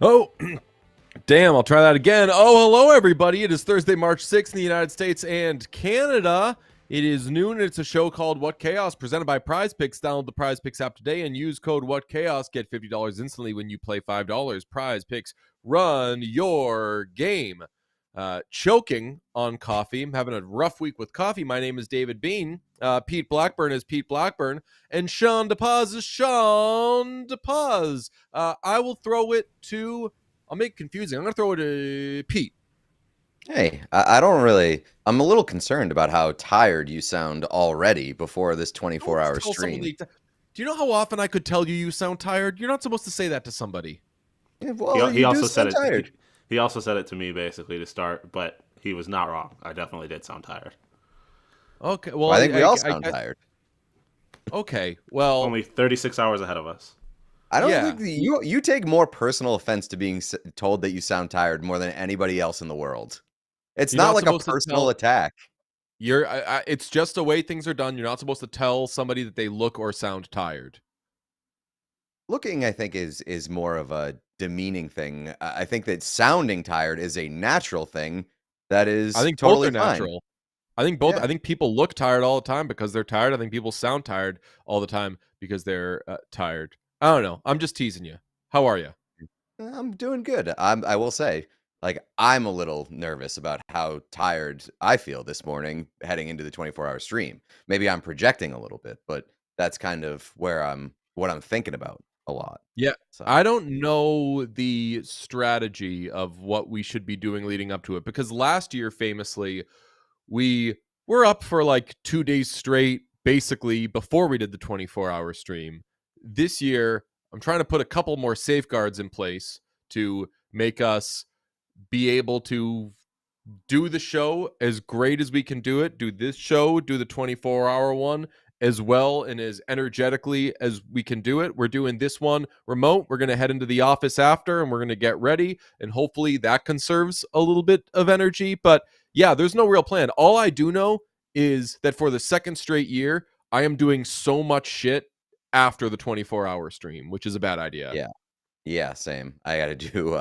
Oh, damn, I'll try that again. Oh, hello, everybody. It is Thursday, March 6th in the United States and Canada. It is noon, and it's a show called What Chaos, presented by Prize Picks. Download the Prize Picks app today and use code What Chaos. Get $50 instantly when you play $5. Prize Picks, run your game. Choking on coffee. I'm having a rough week with coffee. My name is David Bean. Pete Blackburn is Pete Blackburn. And Sean DePaz is Sean DePaz. I will throw it to... I'll make it confusing. I'm going to throw it to Pete. Hey, I don't really... I'm a little concerned about how tired you sound already before this 24-hour stream. Do you know how often I could tell you sound tired? You're not supposed to say that to somebody. Yeah, well, he also said tired. He also said it to me basically to start, but he was not wrong. I definitely did sound tired. Okay, well, I think we all sound tired. Okay, well, only 36 hours ahead of us. I don't think you take more personal offense to being told that you sound tired more than anybody else in the world. It's not like a personal attack. It's just the way things are done. You're not supposed to tell somebody that they look or sound tired. Looking, I think, is more of a demeaning thing. I think that sounding tired is a natural thing. That is, I think totally both are natural. I think both. Yeah. I think people look tired all the time because they're tired. I think people sound tired all the time because they're tired. I don't know. I'm just teasing you. How are you? I'm doing good. I will say, like, I'm a little nervous about how tired I feel this morning heading into the 24-hour stream. Maybe I'm projecting a little bit, but that's kind of what I'm thinking about a lot. Yeah. So I don't know the strategy of what we should be doing leading up to it, because last year, famously, we were up for like 2 days straight, basically, before we did the 24-hour stream. This year, I'm trying to put a couple more safeguards in place to make us be able to do the show as great as we can do it, do this show, do the 24-hour one as well and as energetically as we can do it. We're doing this one remote. We're going to head into the office after, and we're going to get ready, and hopefully that conserves a little bit of energy. But yeah, there's no real plan. All I do know is that for the second straight year, I am doing so much shit after the 24-hour stream, which is a bad idea. Yeah, same. I gotta do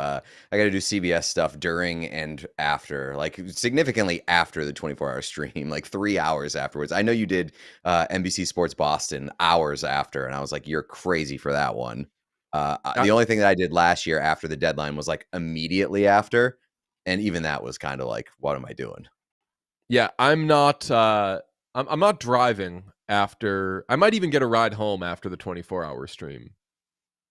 CBS stuff during and after, like significantly after the 24-hour stream, like 3 hours afterwards. I know you did NBC Sports Boston hours after, and I was like, you're crazy for that one. The only thing that I did last year after the deadline was like immediately after, and even that was kind of like, what am I doing? Yeah, I'm not driving after. I might even get a ride home after the 24-hour stream.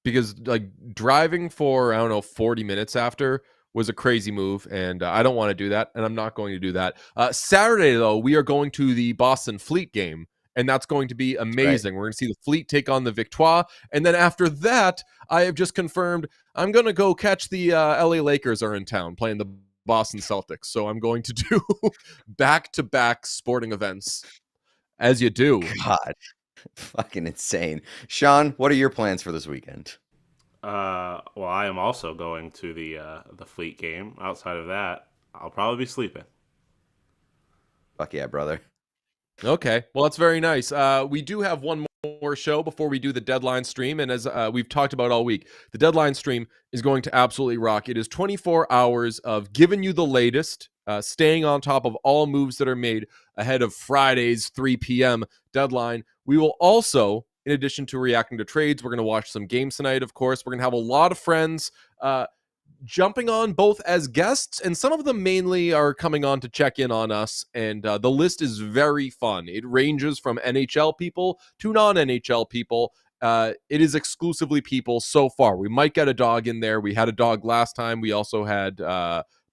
Because like driving for, I don't know, 40 minutes after was a crazy move, and I don't want to do that, and I'm not going to do that. Saturday, though, we are going to the Boston Fleet game, and that's going to be amazing. Right. We're going to see the Fleet take on the Victoire, and then after that, I have just confirmed I'm going to go catch the LA Lakers are in town playing the Boston Celtics, so I'm going to do back-to-back sporting events, as you do. God. Fucking insane. Sean, what are your plans for this weekend? Well, I am also going to the Fleet game. Outside of that, I'll probably be sleeping. Fuck yeah, brother. Okay, well, that's very nice. We do have one more show before we do the deadline stream, and as we've talked about all week, the deadline stream is going to absolutely rock. It is 24 hours of giving you the latest, staying on top of all moves that are made ahead of Friday's 3 p.m. deadline. We will also in addition to reacting to trades, we're going to watch some games tonight, of course. We're going to have a lot of friends jumping on both as guests, and some of them mainly are coming on to check in on us. And the list is very fun. It ranges from NHL people to non-NHL people. It is exclusively people so far. We might get a dog in there. We had a dog last time. We also had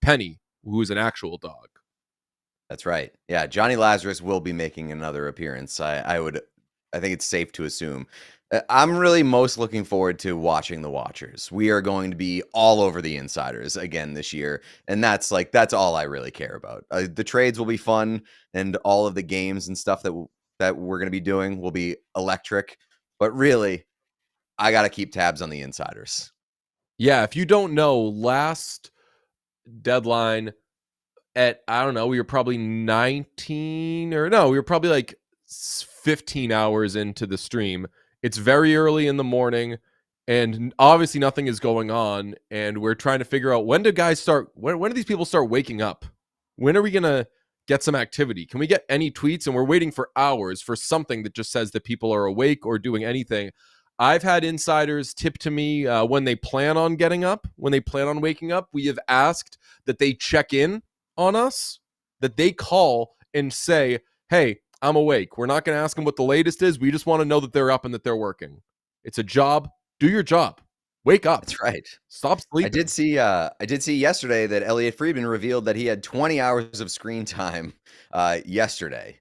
Penny, who is an actual dog. That's right. Yeah, Johnny Lazarus will be making another appearance. I think it's safe to assume. I'm really most looking forward to watching the Watchers. We are going to be all over the Insiders again this year, and that's all I really care about. The trades will be fun, and all of the games and stuff that we're going to be doing will be electric. But really, I got to keep tabs on the Insiders. Yeah, if you don't know, last deadline at, I don't know, we were probably 19 or no, we were probably like 15 hours into the stream. It's very early in the morning, and obviously nothing is going on, and we're trying to figure out when do these people start waking up? When are we going to get some activity? Can we get any tweets? And we're waiting for hours for something that just says that people are awake or doing anything. I've had insiders tip to me when they plan on getting up, when they plan on waking up. We have asked that they check in on us, that they call and say, hey, I'm awake. We're not going to ask them what the latest is. We just want to know that they're up and that they're working. It's a job. Do your job. Wake up. That's right. Stop sleeping. I did see yesterday that Elliot Friedman revealed that he had 20 hours of screen time yesterday,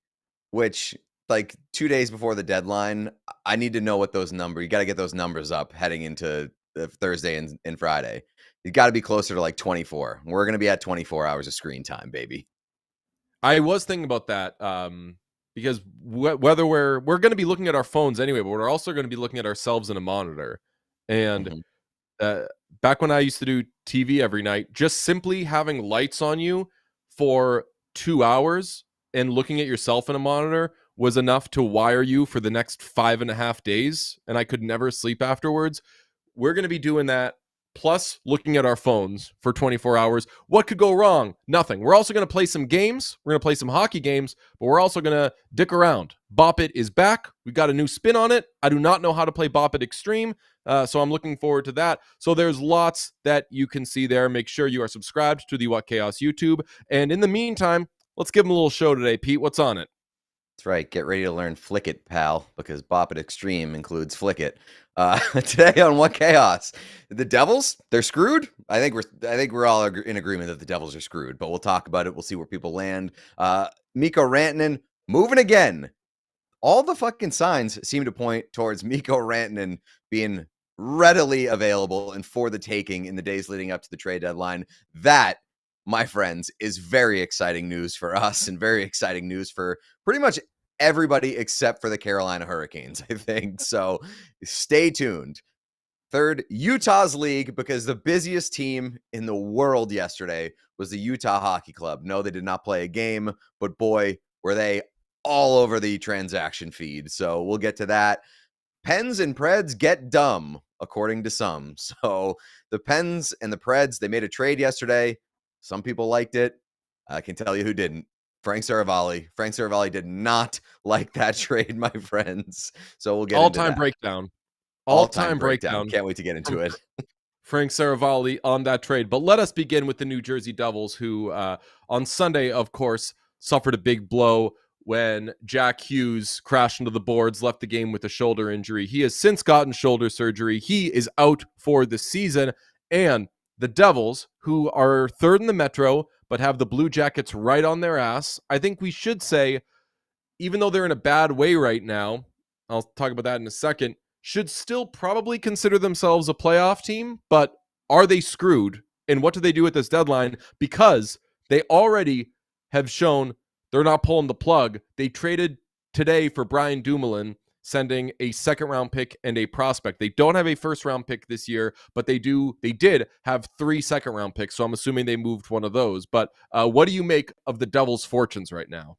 which, like, 2 days before the deadline, I need to know what those numbers. You got to get those numbers up heading into Thursday and Friday. You got to be closer to like 24. We're going to be at 24 hours of screen time, baby. I was thinking about that because whether we're going to be looking at our phones anyway, but we're also going to be looking at ourselves in a monitor. And back when I used to do TV every night, just simply having lights on you for 2 hours and looking at yourself in a monitor was enough to wire you for the next 5.5 days, and I could never sleep afterwards. We're going to be doing that, plus looking at our phones for 24 hours. What could go wrong? Nothing. We're also going to play some games. We're going to play some hockey games, but we're also going to dick around. Bop It is back. We've got a new spin on it. I do not know how to play Bop It Extreme, so I'm looking forward to that. So there's lots that you can see there. Make sure you are subscribed to the What Chaos YouTube. And in the meantime, let's give them a little show today. Pete, what's on it? That's right. Get ready to learn Flick It, pal, because Bop It Extreme includes Flick It. Today on What Chaos, the Devils, they're screwed. I think we're all in agreement that the Devils are screwed, but we'll talk about it. We'll see where people land. Mikko Rantanen moving again. All the fucking signs seem to point towards Mikko Rantanen being readily available and for the taking in the days leading up to the trade deadline. That, my friends, is very exciting news for us and very exciting news for pretty much everybody except for the Carolina Hurricanes, I think. So stay tuned. Third, Utah's league, because the busiest team in the world yesterday was the Utah Hockey Club. No, they did not play a game, but boy, were they all over the transaction feed. So we'll get to that. Pens and Preds get dumb, according to some. So the Pens and the Preds, they made a trade yesterday. Some people liked it. I can tell you who didn't. Frank Saravalli. Frank Saravalli did not like that trade, my friends. So we'll get into that. All-time breakdown. Can't wait to get into it. Frank Saravalli on that trade. But let us begin with the New Jersey Devils, who on Sunday, of course, suffered a big blow when Jack Hughes crashed into the boards, left the game with a shoulder injury. He has since gotten shoulder surgery. He is out for the season. And the Devils, who are third in the Metro, but have the Blue Jackets right on their ass, I think we should say, even though they're in a bad way right now, I'll talk about that in a second, should still probably consider themselves a playoff team. But are they screwed? And what do they do at this deadline? Because they already have shown they're not pulling the plug. They traded today for Brian Dumoulin, sending a second-round pick and a prospect. They don't have a first-round pick this year, but they did have 3 second-round picks, so I'm assuming they moved one of those. But what do you make of the Devils' fortunes right now?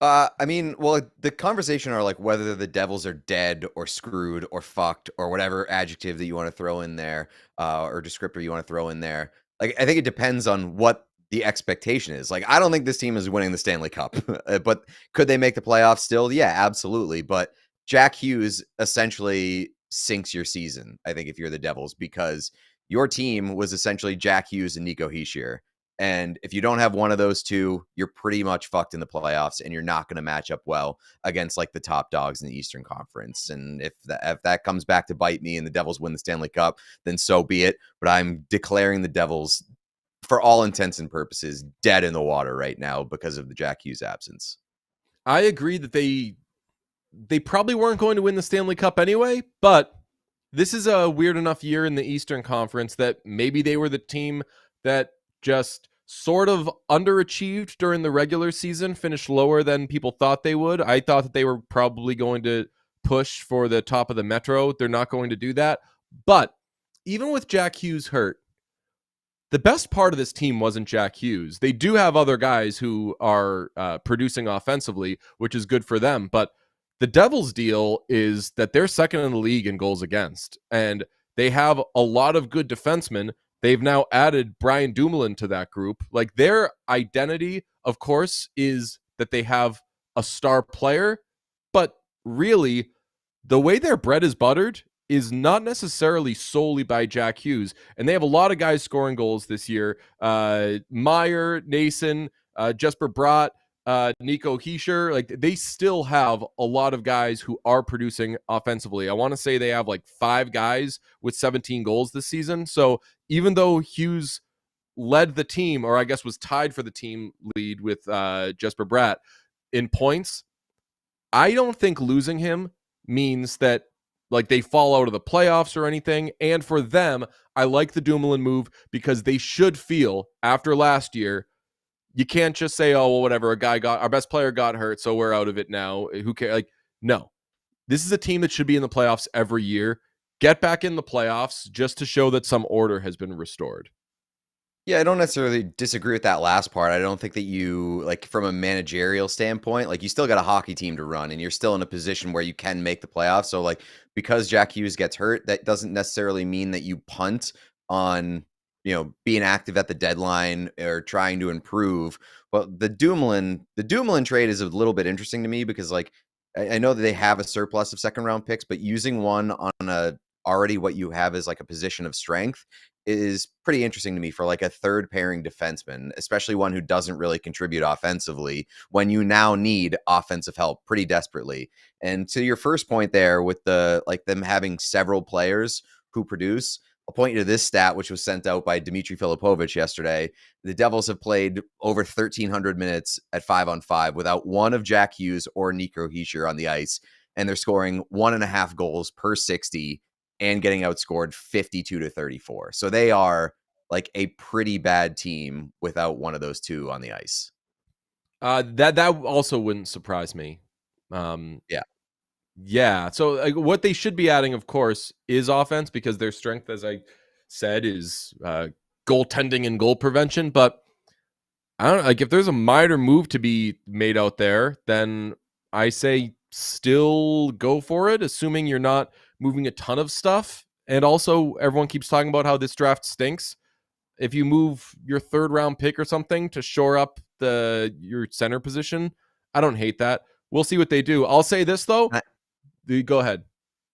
I mean, well, the conversation are like whether the Devils are dead or screwed or fucked or whatever adjective that you want to throw in there, or descriptor you want to throw in there. Like, I think it depends on what the expectation is. Like, I don't think this team is winning the Stanley Cup, but could they make the playoffs still? Yeah, absolutely. But Jack Hughes essentially sinks your season, I think, if you're the Devils, because your team was essentially Jack Hughes and Nico Hischier. And if you don't have one of those two, you're pretty much fucked in the playoffs, and you're not going to match up well against like the top dogs in the Eastern Conference. And if that comes back to bite me and the Devils win the Stanley Cup, then so be it. But I'm declaring the Devils, for all intents and purposes, dead in the water right now because of the Jack Hughes absence. I agree that they probably weren't going to win the Stanley Cup anyway, but this is a weird enough year in the Eastern Conference that maybe they were the team that just sort of underachieved during the regular season, finished lower than people thought they would. I thought that they were probably going to push for the top of the Metro. They're not going to do that. But even with Jack Hughes hurt, the best part of this team wasn't Jack Hughes. They do have other guys who are producing offensively, which is good for them. But the Devils' deal is that they're second in the league in goals against, and they have a lot of good defensemen. They've now added Brian Dumoulin to that group. Like, their identity, of course, is that they have a star player, but really, the way their bread is buttered is not necessarily solely by Jack Hughes. And they have a lot of guys scoring goals this year. Meyer, Nason, Jesper Bratt, Nico Hischier. Like, they still have a lot of guys who are producing offensively. I want to say they have like 5 guys with 17 goals this season. So even though Hughes led the team, or I guess was tied for the team lead with Jesper Bratt in points, I don't think losing him means that like they fall out of the playoffs or anything. And for them, I like the Dumoulin move because they should feel after last year, you can't just say, oh, well, whatever, our best player got hurt, so we're out of it now. Who cares? Like, no, this is a team that should be in the playoffs every year. Get back in the playoffs just to show that some order has been restored. Yeah, I don't necessarily disagree with that last part. I don't think that you, like, from a managerial standpoint, like, you still got a hockey team to run and you're still in a position where you can make the playoffs. So, like, because Jack Hughes gets hurt, that doesn't necessarily mean that you punt on, being active at the deadline or trying to improve. But the Dumoulin trade is a little bit interesting to me because, like, I know that they have a surplus of second round picks, but using one on already what you have is like a position of strength is pretty interesting to me for like a third pairing defenseman, especially one who doesn't really contribute offensively when you now need offensive help pretty desperately. And to your first point there with them having several players who produce, I'll point you to this stat, which was sent out by Dmitry Filipovich yesterday. The Devils have played over 1,300 minutes at 5-on-5 without one of Jack Hughes or Nico Hischier on the ice. And they're scoring 1.5 goals per 60 and getting outscored 52-34. So they are like a pretty bad team without one of those two on the ice. That also wouldn't surprise me. Yeah. So like, what they should be adding, of course, is offense because their strength, as I said, is goaltending and goal prevention. But I don't know, like if there's a minor move to be made out there, then I say still go for it, assuming you're not moving a ton of stuff. And also, everyone keeps talking about how this draft stinks. If you move your 3rd round pick or something to shore up your center position, I don't hate that. We'll see what they do. I'll say this though. Go ahead.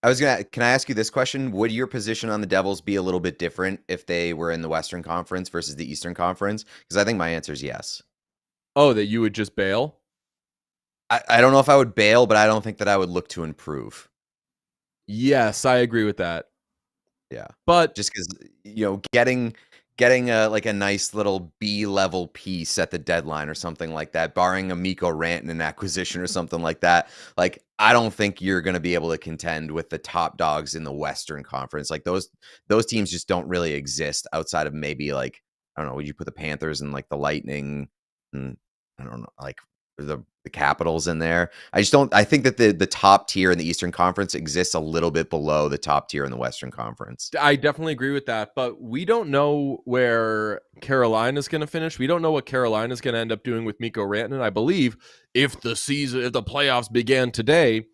Can I ask you this question? Would your position on the Devils be a little bit different if they were in the Western Conference versus the Eastern Conference? Because I think my answer is yes. Oh, that you would just bail? I don't know if I would bail, but I don't think that I would look to improve. Yes, I agree with that. Yeah. But just because, getting a nice little B-level piece at the deadline or something like that, barring a Mikko Rantanen acquisition or something like that, like, I don't think you're going to be able to contend with the top dogs in the Western Conference. Like, those teams just don't really exist outside of maybe, like, I don't know, would you put the Panthers and, like, the Lightning and, I don't know, like, the Capitals in there? I think that the top tier in the Eastern Conference exists a little bit below the top tier in the Western Conference. I definitely agree with that, but we don't know where Carolina's going to finish. We don't know what Carolina's going to end up doing with Mikko Rantanen. I believe if the playoffs began today,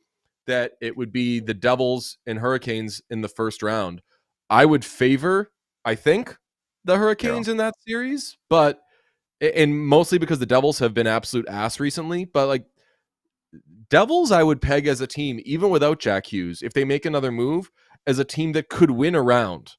that it would be the Devils and Hurricanes in the first round. I would favor, I think, the Hurricanes in that series, but and mostly because the Devils have been absolute ass recently, but like Devils, I would peg as a team, even without Jack Hughes, if they make another move, as a team that could win a round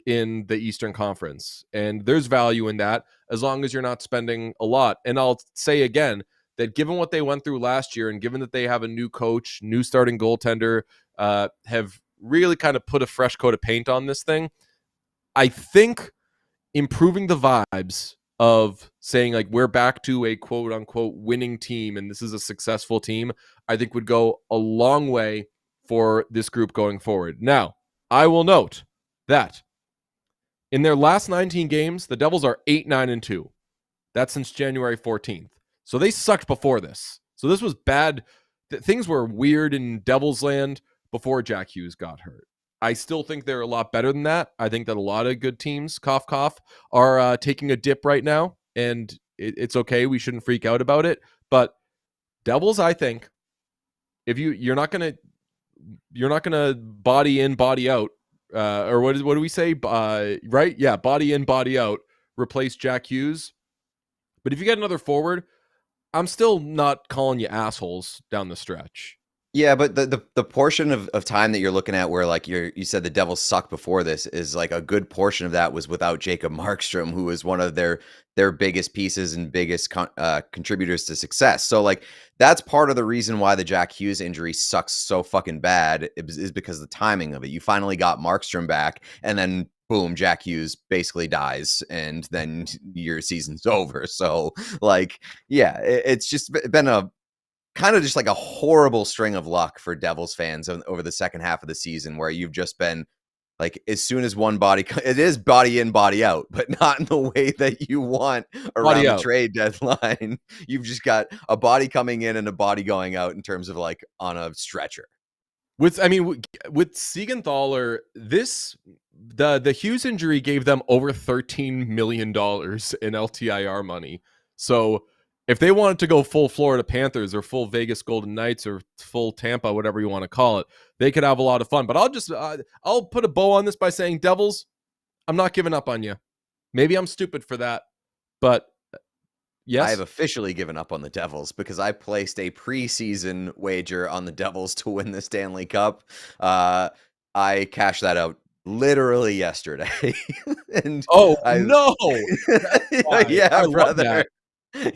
in the Eastern Conference. And there's value in that as long as you're not spending a lot. And I'll say again that given what they went through last year and given that they have a new coach, new starting goaltender, have really kind of put a fresh coat of paint on this thing, I think improving the vibes of saying like we're back to a quote unquote winning team and this is a successful team, I think would go a long way for this group going forward. Now, I will note that in their last 19 games, the Devils are 8-9-2. That's since January 14th. So they sucked before this. So this was bad. Things were weird in Devils land before Jack Hughes got hurt. I still think they're a lot better than that. I think that a lot of good teams, cough, cough, are taking a dip right now, and it's okay. We shouldn't freak out about it. But Devils, I think, if you're not gonna body in, body out, or what do we say? Right? Yeah, body in, body out. Replace Jack Hughes. But if you get another forward, I'm still not calling you assholes down the stretch. Yeah, but the portion of time that you're looking at where like you said the Devils sucked before this is like a good portion of that was without Jacob Markstrom, who was one of their biggest pieces and biggest contributors to success. So like that's part of the reason why the Jack Hughes injury sucks so fucking bad is because of the timing of it. You finally got Markstrom back, and then boom, Jack Hughes basically dies, and then your season's over. So like, yeah, it's just been a kind of just like a horrible string of luck for Devils fans over the second half of the season, where you've just been like, as soon as one body, it is body in, body out, but not in the way that you want around the trade deadline. You've just got a body coming in and a body going out in terms of like on a stretcher. With Siegenthaler, the Hughes injury gave them over $13 million in LTIR money. So if they wanted to go full Florida Panthers or full Vegas Golden Knights or full Tampa, whatever you want to call it, they could have a lot of fun. But I'll put a bow on this by saying, Devils, I'm not giving up on you. Maybe I'm stupid for that, but yes. I have officially given up on the Devils because I placed a preseason wager on the Devils to win the Stanley Cup. I cashed that out literally yesterday. And no! Yeah, I brother. love that.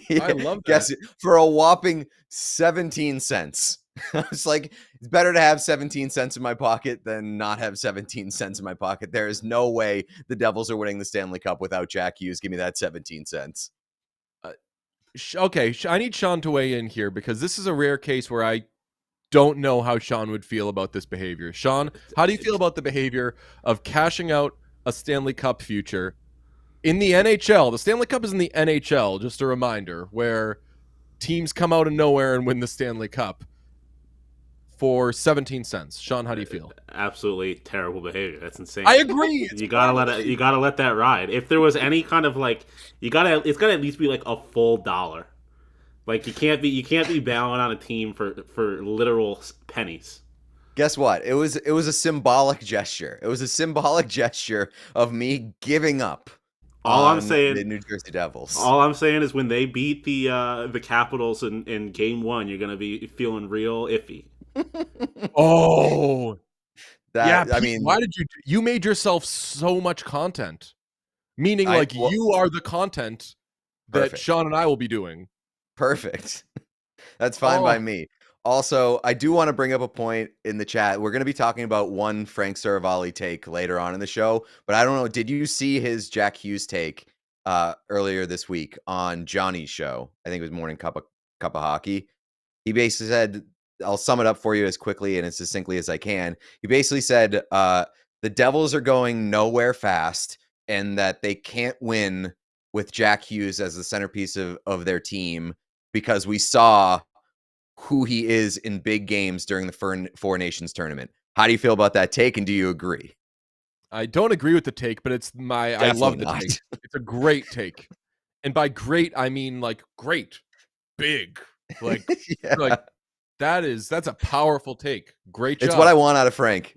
Yeah, I love that. guess for a whopping 17 cents. I was like, it's better to have 17 cents in my pocket than not have 17 cents in my pocket. There is no way the Devils are winning the Stanley Cup without Jack Hughes. Give me that 17 cents. Okay, I need Sean to weigh in here because this is a rare case where I don't know how Sean would feel about this behavior. Sean, how do you feel about the behavior of cashing out a Stanley Cup future in the NHL? The Stanley Cup is in the NHL, just a reminder, where teams come out of nowhere and win the Stanley Cup for 17 cents. Sean, how do you feel? Absolutely terrible behavior. That's insane. I agree. You gotta let that ride. If there was any kind of like, it's gotta at least be like a full dollar. Like you can't be bailing on a team for literal pennies. Guess what? It was a symbolic gesture. It was a symbolic gesture of me giving up. All I'm saying, the New Jersey Devils. All I'm saying is when they beat the Capitals in Game 1, you're gonna be feeling real iffy. Oh, that, yeah. I mean, why did you made yourself so much content? Meaning, you are the content that Sean and I will be doing. Perfect. That's fine by me. Also, I do want to bring up a point in the chat. We're going to be talking about one Frank Saravalli take later on in the show, but I don't know. Did you see his Jack Hughes take earlier this week on Johnny's show? I think it was Morning Cup of Hockey. He basically said, I'll sum it up for you as quickly and as succinctly as I can. He basically said the Devils are going nowhere fast and that they can't win with Jack Hughes as the centerpiece of their team because we saw who he is in big games during the Four Nations tournament. How do you feel about that take, and do you agree? I don't agree with the take, but I love the take. It's a great take. And by great, I mean like great, big, like, yeah. like that's a powerful take. Great job. It's what I want out of Frank.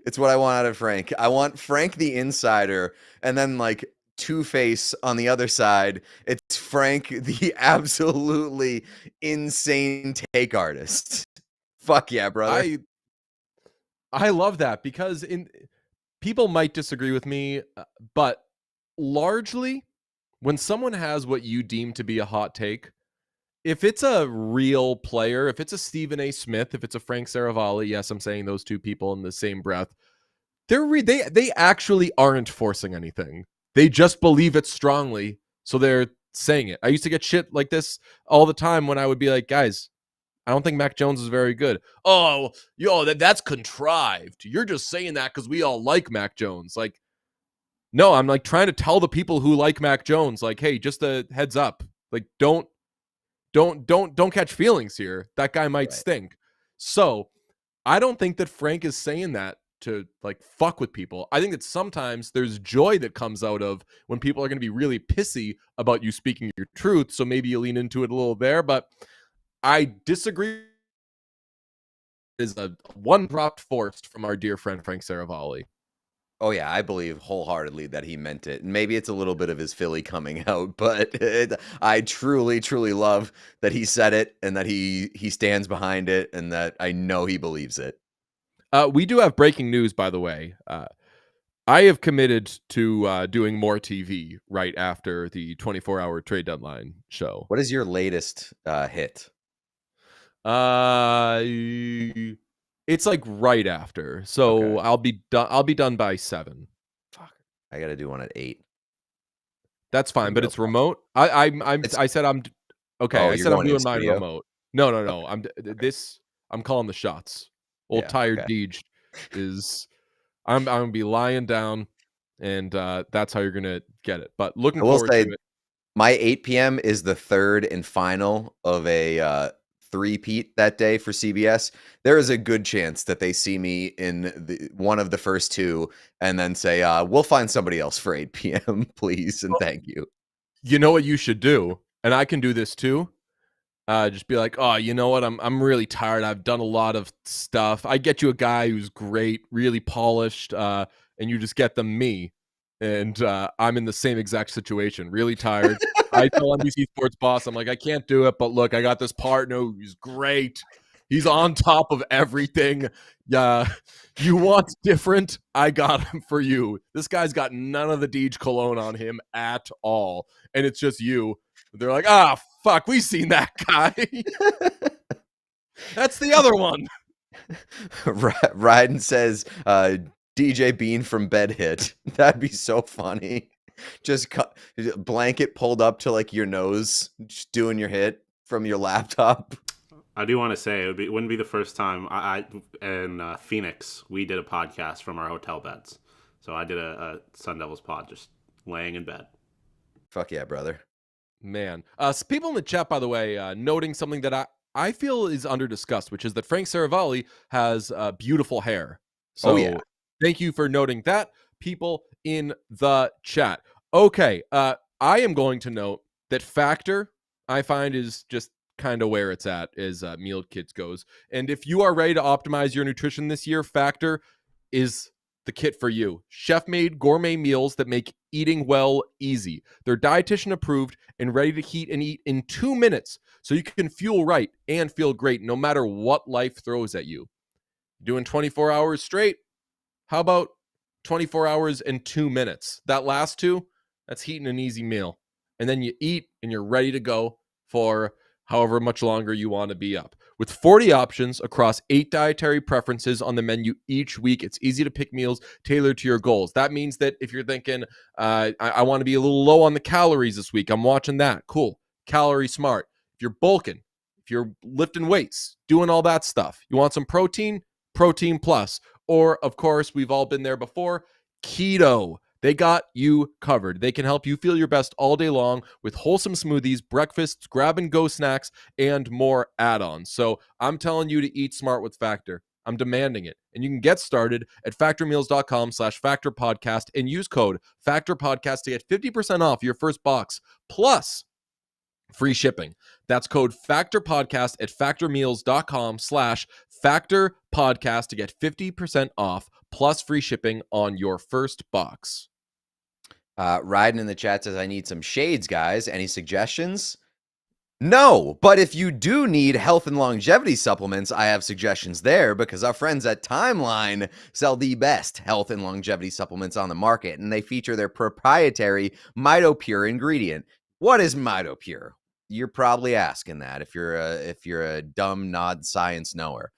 I want Frank the insider, and then like Two-Face on the other side. It's Frank the absolutely insane take artist. Fuck yeah, brother. I love that because people might disagree with me, but largely when someone has what you deem to be a hot take, if it's a real player, if it's a Stephen A. Smith, if it's a Frank Saravalli, yes, I'm saying those two people in the same breath, they actually aren't forcing anything. They just believe it strongly, so they're saying it. I used to get shit like this all the time when I would be like, guys, I don't think Mac Jones is very good. Oh, that's contrived. You're just saying that because we all like Mac Jones. Like, no, I'm like trying to tell the people who like Mac Jones, like, hey, just a heads up. Like, don't catch feelings here. That guy might stink. So I don't think that Frank is saying that to like fuck with people. I think that sometimes there's joy that comes out of when people are going to be really pissy about you speaking your truth. So maybe you lean into it a little there, but I disagree. Is a one dropped forced from our dear friend Frank Saravalli. Oh yeah, I believe wholeheartedly that he meant it. And maybe it's a little bit of his Philly coming out, but I truly, truly love that he said it and that he stands behind it and that I know he believes it. We do have breaking news, by the way. I have committed to doing more TV right after the 24-hour trade deadline show. What is your latest hit? It's like right after, so okay. I'll be done by 7. Fuck, I got to do one at 8. That's fine, but it's remote. I said I'm okay. Oh, I said I'm doing mine studio? remote. No. Okay. I'm calling the shots. Old tired Deej is. I'm gonna be lying down, and that's how you're gonna get it. But looking forward to it. My 8 p.m. is the third and final of a three-peat that day for CBS. There is a good chance that they see me in one of the first two and then say, we'll find somebody else for 8 p.m., please, and thank you. You know what you should do? And I can do this too. Just be like, oh, you know what? I'm really tired. I've done a lot of stuff. I get you a guy who's great, really polished, and you just get them me. And I'm in the same exact situation, really tired. I tell NBC Sports boss, I'm like, I can't do it, but look, I got this partner who's great. He's on top of everything. Yeah, you want different? I got him for you. This guy's got none of the Deej cologne on him at all, and it's just you. They're like, fuck, we've seen that guy. That's the other one. Ryden says, DJ Bean from Bed Hit. That'd be so funny. Just blanket pulled up to like your nose, just doing your hit from your laptop. I do want to say it wouldn't be the first time I in Phoenix we did a podcast from our hotel beds. So I did a Sun Devils pod just laying in bed. Fuck yeah, brother. Man. People in the chat, by the way, noting something that I feel is under discussed, which is that Frank Saravalli has beautiful hair. So thank you for noting that, people in the chat. Okay, I am going to note that Factor, I find, is just kind of where it's at as meal kits goes. And if you are ready to optimize your nutrition this year, Factor is the kit for you. Chef-made gourmet meals that make eating well easy. They're dietitian approved and ready to heat and eat in 2 minutes, so you can fuel right and feel great no matter what life throws at you. Doing 24 hours straight? How about 24 hours and 2 minutes? That last 2, that's heating an easy meal. And then you eat and you're ready to go for however much longer you want to be up. With 40 options across 8 dietary preferences on the menu each week, it's easy to pick meals tailored to your goals. That means that if you're thinking, I want to be a little low on the calories this week, I'm watching that. Cool. Calorie smart. If you're bulking, if you're lifting weights, doing all that stuff, you want some protein? Protein Plus. Or, of course, we've all been there before, keto. They got you covered. They can help you feel your best all day long with wholesome smoothies, breakfasts, grab-and-go snacks, and more add-ons. So I'm telling you to eat smart with Factor. I'm demanding it. And you can get started at factormeals.com/factorpodcast and use code FACTORPODCAST to get 50% off your first box, plus free shipping. That's code FACTORPODCAST at factormeals.com/factorpodcast to get 50% off plus free shipping on your first box. Ryden in the chat says, I need some shades, guys. Any suggestions? No, but if you do need health and longevity supplements, I have suggestions there because our friends at Timeline sell the best health and longevity supplements on the market, and they feature their proprietary MitoPure ingredient. What is MitoPure? You're probably asking that if you're a dumb nod science knower.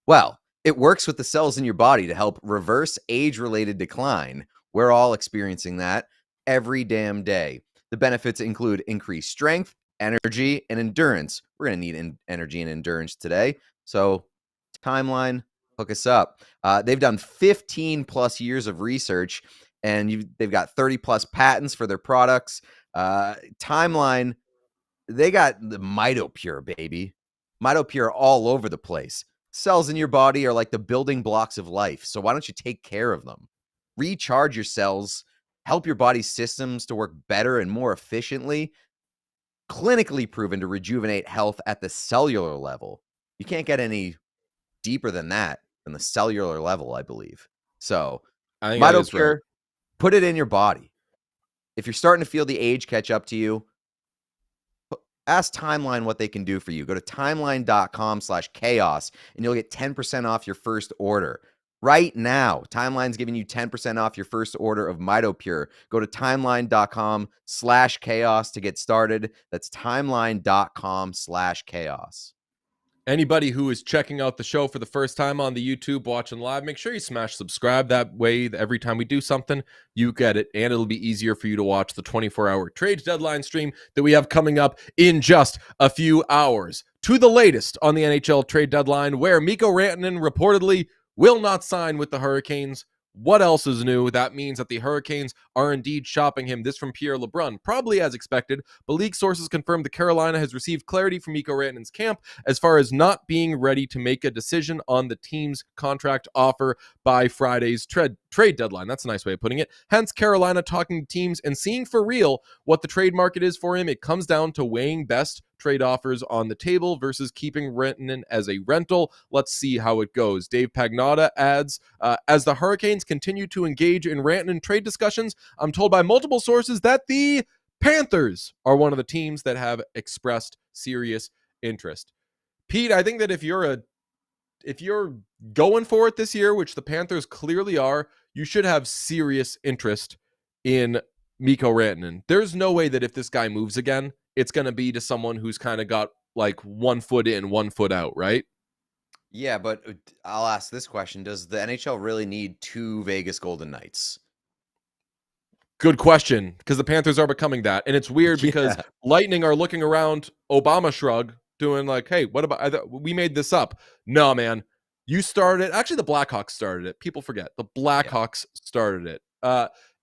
Well, it works with the cells in your body to help reverse age-related decline. We're all experiencing that every damn day. The benefits include increased strength, energy, and endurance. We're going to need energy and endurance today. So, Timeline, hook us up. They've done 15 plus years of research, and they've got 30 plus patents for their products. Timeline, they got the MitoPure, baby. MitoPure all over the place. Cells in your body are like the building blocks of life. So why don't you take care of them? Recharge your cells, help your body's systems to work better and more efficiently. Clinically proven to rejuvenate health at the cellular level. You can't get any deeper than that, than the cellular level, I believe. So, I think that is MitoPure, right. put it in your body. If you're starting to feel the age catch up to you, ask Timeline what they can do for you. Go to timeline.com/chaos and you'll get 10% off your first order. Right now, Timeline's giving you 10% off your first order of MitoPure. Go to timeline.com/chaos to get started. That's timeline.com/chaos. Anybody who is checking out the show for the first time on the YouTube watching live, make sure you smash subscribe. That way, every time we do something, you get it, and it'll be easier for you to watch the 24-hour trade deadline stream that we have coming up in just a few hours. To the latest on the NHL trade deadline, where Mikko Rantanen reportedly will not sign with the Hurricanes. What else is new? That means that the Hurricanes are indeed shopping him. This from Pierre LeBrun, probably as expected, but league sources confirmed that Carolina has received clarity from Mikko Rantanen's camp as far as not being ready to make a decision on the team's contract offer by Friday's trade deadline. That's a nice way of putting it. Hence, Carolina talking to teams and seeing for real what the trade market is for him. It comes down to weighing best trade offers on the table versus keeping Rantanen as a rental. Let's see how it goes. Dave Pagnotta adds, as the Hurricanes continue to engage in Rantanen trade discussions, I'm told by multiple sources that the Panthers are one of the teams that have expressed serious interest. Pete, I think that if you're going for it this year, which the Panthers clearly are, you should have serious interest in Mikko Rantanen. There's no way that if this guy moves again, it's going to be to someone who's kind of got like 1 foot in, 1 foot out, right? Yeah, but I'll ask this question. Does the NHL really need 2 Vegas Golden Knights? Good question, because the Panthers are becoming that. And it's weird because Lightning are looking around Obama shrug, doing like, hey, what about, we made this up. No, man, you started it. Actually, the Blackhawks started it. People forget. The Blackhawks started it.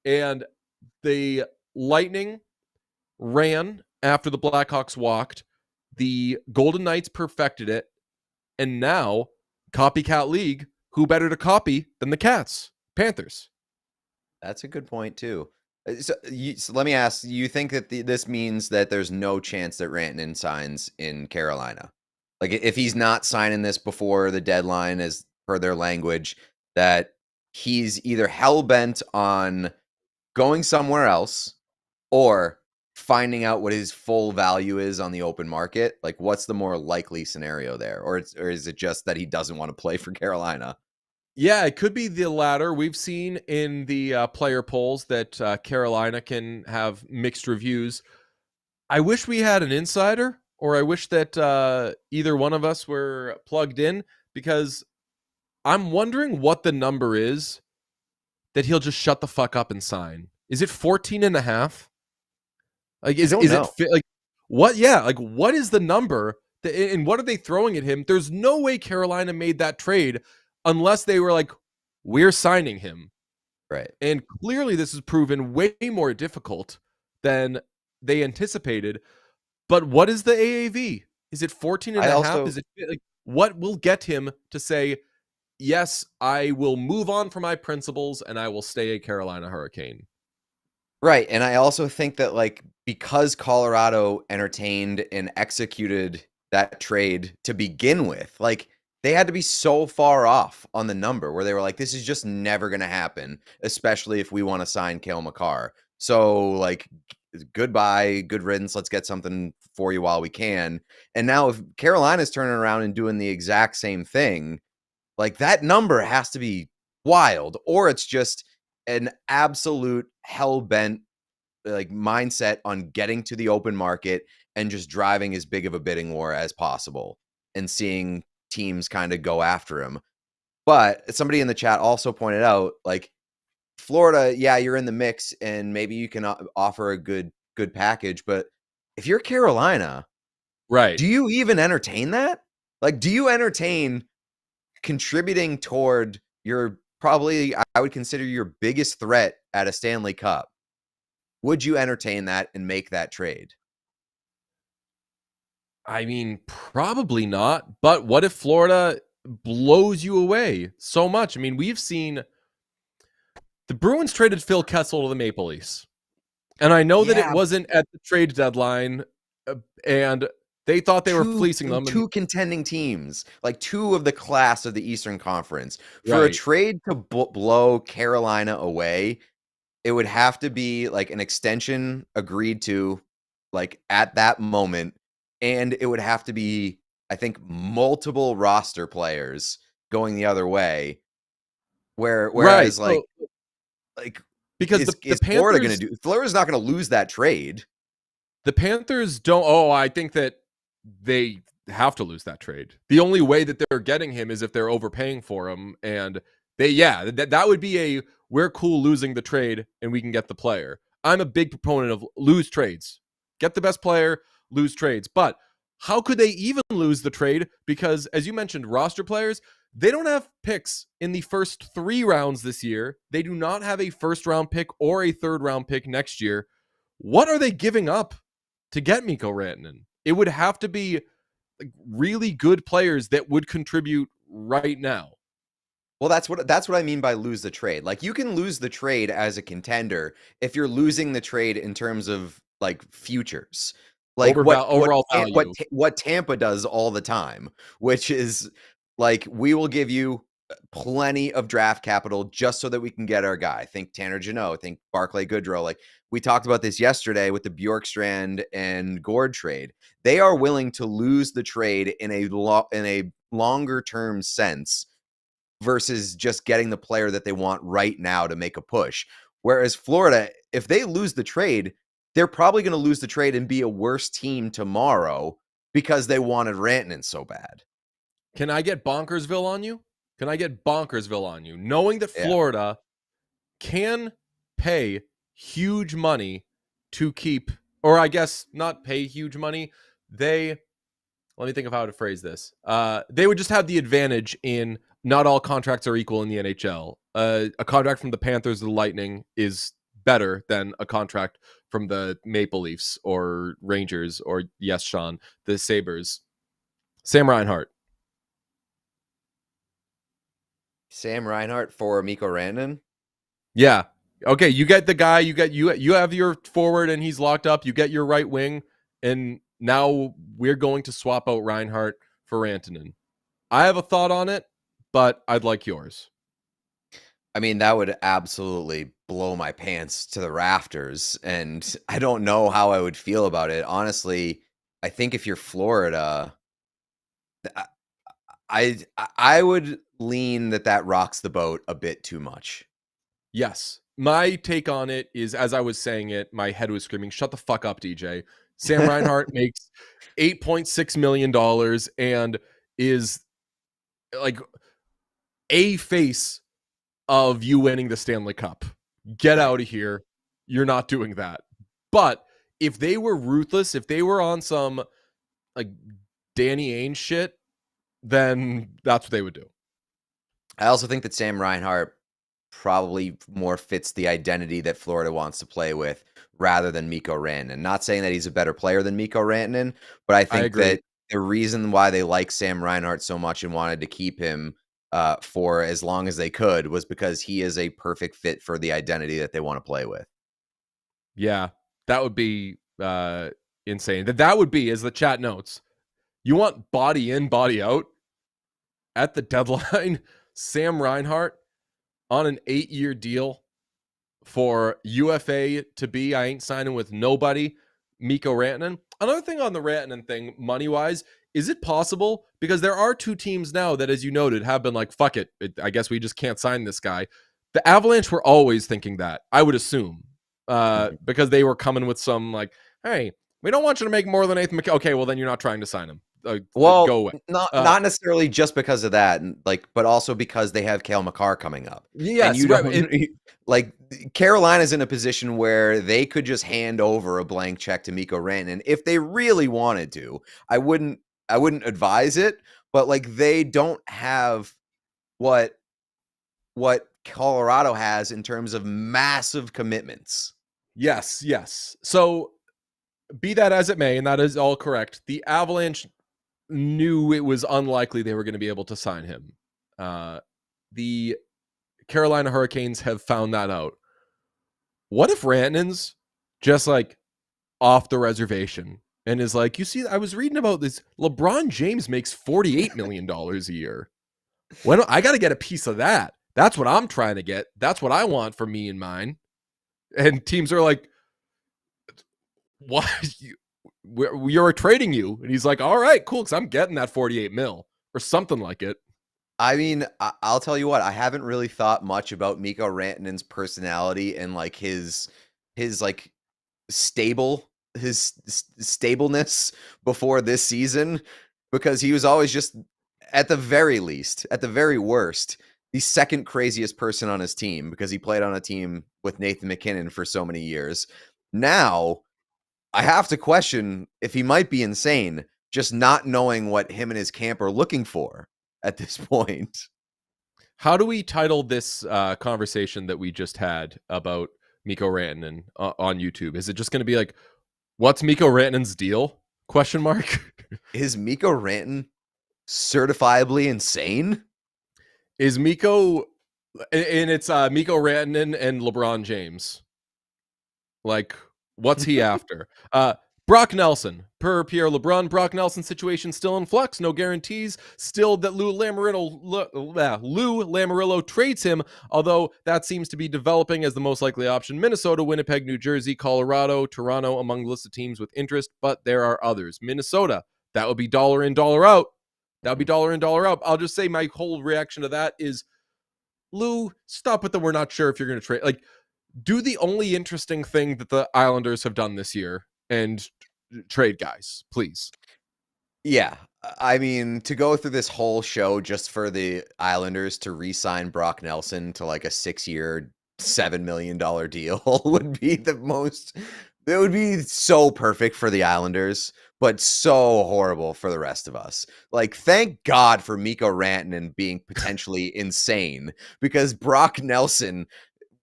And the Lightning ran after the Blackhawks walked. The Golden Knights perfected it. And now, copycat league, who better to copy than the Cats? Panthers. That's a good point, too. So let me ask, you think that this means that there's no chance that Rantanen signs in Carolina? Like, if he's not signing this before the deadline, as per their language, that he's either hell-bent on going somewhere else or finding out what his full value is on the open market? Like, what's the more likely scenario there? Or is it just that he doesn't want to play for Carolina? Yeah, it could be the latter. We've seen in the player polls that Carolina can have mixed reviews. I wish we had an insider, or I wish that either one of us were plugged in, because I'm wondering what the number is that he'll just shut the fuck up and sign. Is it 14.5? Like, is it like what? Yeah, like what is the number and what are they throwing at him? There's no way Carolina made that trade unless they were like, we're signing him. Right. And clearly this has proven way more difficult than they anticipated. But what is the AAV? Is it 14.5? Is it like, what will get him to say, yes, I will move on from my principles and I will stay a Carolina Hurricane? Right. And I also think that, like, because Colorado entertained and executed that trade to begin with, like, they had to be so far off on the number where they were like, this is just never going to happen, especially if we want to sign Cale Makar. So, like, goodbye, good riddance. Let's get something for you while we can. And now if Carolina's turning around and doing the exact same thing, like that number has to be wild, or it's just an absolute hell-bent like mindset on getting to the open market and just driving as big of a bidding war as possible and seeing teams kind of go after him. But somebody in the chat also pointed out, like, Florida, yeah, you're in the mix and maybe you can offer a good package, but if you're Carolina, Right. do you even entertain that? Like, do you entertain contributing toward your probably, I would consider your biggest threat at a Stanley Cup? Would you entertain that and make that trade? I mean, probably not. But what if Florida blows you away so much? I mean, we've seen the Bruins traded Phil Kessel to the Maple Leafs. And I know that it wasn't at the trade deadline, and they thought they were fleecing them. Two contending teams, like two of the class of the Eastern Conference. For a Right. trade to blow Carolina away, it would have to be like an extension agreed to, like at that moment, and it would have to be, I think, multiple roster players going the other way. Whereas, right. like because is the Florida going Panthers, to do? Florida's not going to lose that trade. the Panthers don't. Oh, I think that they have to lose that trade. The only way that they're getting him is if they're overpaying for him, and that would be a we're cool losing the trade and we can get the player. I'm a big proponent of lose trades, get the best player, lose trades. But how could they even lose the trade? Because as you mentioned, roster players, they don't have picks in the first 3 rounds this year. They do not have a first round pick or a third round pick next year. What are they giving up to get Mikko Rantanen? It would have to be like really good players that would contribute right now. Well, that's what I mean by lose the trade. Like, you can lose the trade as a contender if you're losing the trade in terms of like futures. Like Overall value. what Tampa does all the time, which is like, we will give you plenty of draft capital just so that we can get our guy. Think Tanner Jeannot, think Barclay Goodrow. Like, we talked about this yesterday with the Bjorkstrand and Gord trade. They are willing to lose the trade in a longer term sense versus just getting the player that they want right now to make a push. Whereas Florida, if they lose the trade, they're probably going to lose the trade and be a worse team tomorrow because they wanted Rantanen so bad. Can I get Bonkersville on you? Knowing that Florida can pay huge money to keep, or I guess not pay huge money. Let me think of how to phrase this. They would just have the advantage in not all contracts are equal in the NHL. A contract from the Panthers or the Lightning is better than a contract from the Maple Leafs or Rangers or, yes, Sean, the Sabres. Sam Reinhart. Sam Reinhart for Mikko Rantanen? Yeah. Okay, you get the guy, you have your forward and he's locked up, you get your right wing, and now we're going to swap out Reinhart for Rantanen. I have a thought on it, but I'd like yours. I mean, that would absolutely blow my pants to the rafters, and I don't know how I would feel about it. Honestly, I think if you're Florida, I would lean that rocks the boat a bit too much. Yes. My take on it is, as I was saying it, my head was screaming, shut the fuck up, DJ. Sam Reinhart makes $8.6 million and is like a face of you winning the Stanley Cup. Get out of here. You're not doing that. But if they were ruthless, if they were on some like Danny Ainge shit, then that's what they would do. I also think that Sam Reinhart probably more fits the identity that Florida wants to play with rather than Mikko Rantanen. Not saying that he's a better player than Mikko Rantanen, but I think that the reason why they like Sam Reinhart so much and wanted to keep him for as long as they could was because he is a perfect fit for the identity that they want to play with. Yeah, that would be insane. That would be, as the chat notes, you want body in, body out at the deadline. Sam Reinhart on an 8-year deal for UFA to be, I ain't signing with nobody, Mikko Rantanen. Another thing on the Rantanen thing, money-wise, is it possible? Because there are two teams now that, as you noted, have been like, fuck it, I guess we just can't sign this guy. The Avalanche were always thinking that, I would assume, because they were coming with some like, hey, we don't want you to make more than Nathan McKinnon. Okay, well, then you're not trying to sign him. Well, go away. Not necessarily just because of that, like, but also because they have Cale Makar coming up. Yes, and you don't like Carolina's in a position where they could just hand over a blank check to Mikko Rantanen if they really wanted to. I wouldn't advise it, but like they don't have what Colorado has in terms of massive commitments. Yes. So be that as it may, and that is all correct, the Avalanche knew it was unlikely they were going to be able to sign him. The Carolina Hurricanes have found that out. What if Rantanen's just like off the reservation and is like, you see, I was reading about this. LeBron James makes $48 million a year. When I got to get a piece of that. That's what I'm trying to get. That's what I want for me and mine. And teams are like, what? You're trading you. And he's like, all right, cool, because I'm getting that 48 mil or something like it. I mean, I'll tell you what, I haven't really thought much about Mikko Rantanen's personality and like his like stableness before this season, because he was always just, at the very least, at the very worst, the second craziest person on his team, because he played on a team with Nathan McKinnon for so many years. Now, I have to question if he might be insane, just not knowing what him and his camp are looking for at this point. How do we title this conversation that we just had about Mikko Rantanen on YouTube? Is it just going to be like, what's Mikko Rantanen's deal? Question mark. Is Mikko Rantanen certifiably insane? Is Mikko, and it's Mikko Rantanen and LeBron James. Like, what's he after? Brock Nelson, per Pierre LeBrun, Brock Nelson situation still in flux. No guarantees. Still that Lou Lamoriello trades him, although that seems to be developing as the most likely option. Minnesota, Winnipeg, New Jersey, Colorado, Toronto among the list of teams with interest, but there are others. Minnesota, that would be dollar in, dollar out. That would be dollar in, dollar out. I'll just say my whole reaction to that is, Lou, stop with the we're not sure if you're going to trade. Like, do the only interesting thing that the Islanders have done this year and trade guys, please. Yeah. I mean, to go through this whole show just for the Islanders to re-sign Brock Nelson to like a 6-year, $7 million deal would be it would be so perfect for the Islanders, but so horrible for the rest of us. Like, thank God for Mikko Rantanen being potentially insane, because Brock Nelson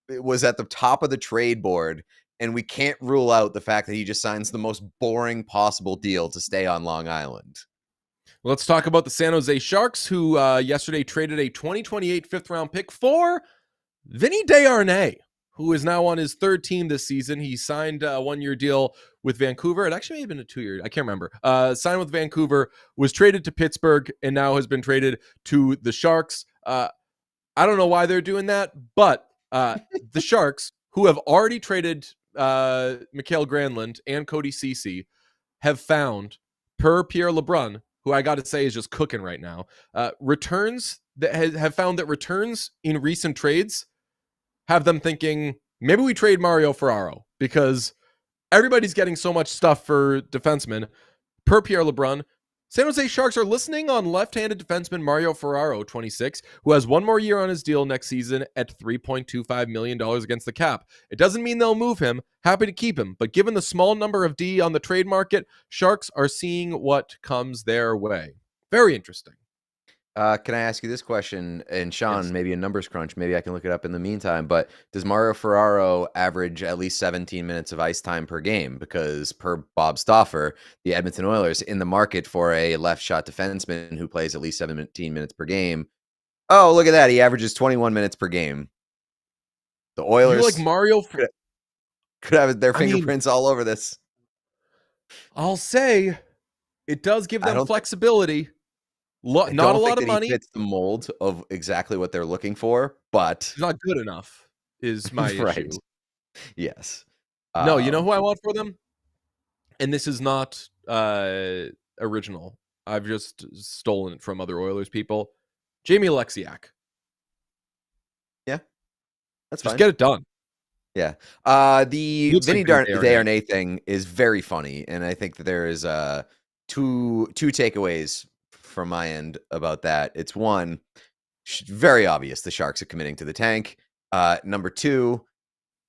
was at the top of the trade board, and we can't rule out the fact that he just signs the most boring possible deal to stay on Long Island. Let's talk about the San Jose Sharks, who yesterday traded a 2028 fifth-round pick for Vinny Desharnais, who is now on his third team this season. He signed a 1-year deal with Vancouver. It actually may have been a 2-year. I can't remember. Signed with Vancouver, was traded to Pittsburgh, and now has been traded to the Sharks. I don't know why they're doing that, but the Sharks, who have already traded Mikael Granlund and Cody Ceci, have found, per Pierre LeBrun, who I got to say is just cooking right now, returns that have found that returns in recent trades have them thinking, maybe we trade Mario Ferraro, because everybody's getting so much stuff for defensemen. Per Pierre LeBrun, San Jose Sharks are listening on left-handed defenseman Mario Ferraro, 26, who has 1 more year on his deal next season at $3.25 million against the cap. It doesn't mean they'll move him. Happy to keep him. But given the small number of D on the trade market, Sharks are seeing what comes their way. Very interesting. Can I ask you this question? And Sean, Yes. maybe a numbers crunch, maybe I can look it up in the meantime, but does Mario Ferraro average at least 17 minutes of ice time per game? Because per Bob Stauffer, the Edmonton Oilers in the market for a left shot defenseman who plays at least 17 minutes per game. Oh, look at that. He averages 21 minutes per game. The Oilers You like Mario could have their fingerprints all over this. I'll say it does give them flexibility. Not a lot of money. He fits the mold of exactly what they're looking for, but It's not good enough is my right. issue. Yes. No, you know who I want for them? and this is not original. I've just stolen it from other Oilers people. Jamie Alexiak. Yeah, that's Just fine. get it done. Yeah. The Looks Vinny like Vinny Desharnais. Desharnais thing is very funny, and I think that there is two takeaways from my end about that. It's one, very obvious the Sharks are committing to the tank. Number two,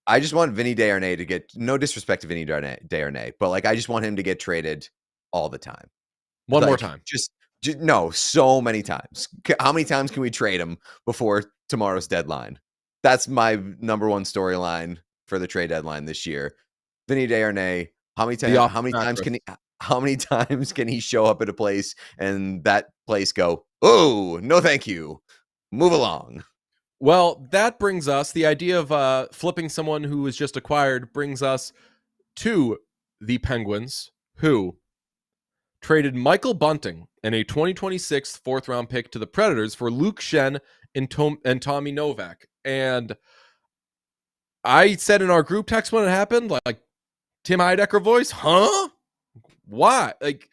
I just want Vinny Desharnais to get, no disrespect to Vinny Desharnais, but like I just want him to get traded all the time. One more Like, time. just no, so many times. How many times can we trade him before tomorrow's deadline? That's my number one storyline for the trade deadline this year. Vinny Desharnais, how many times can he show up at a place and that place go, "Oh, no thank you. Move along." Well, that brings us, the idea of flipping someone who was just acquired brings us to the Penguins, who traded Mikko Rantanen and a 2026 fourth-round pick to the Predators for Luke Schenn and Tommy Novak. And I said in our group text when it happened, like Tim Heidecker voice, huh? Why? Like,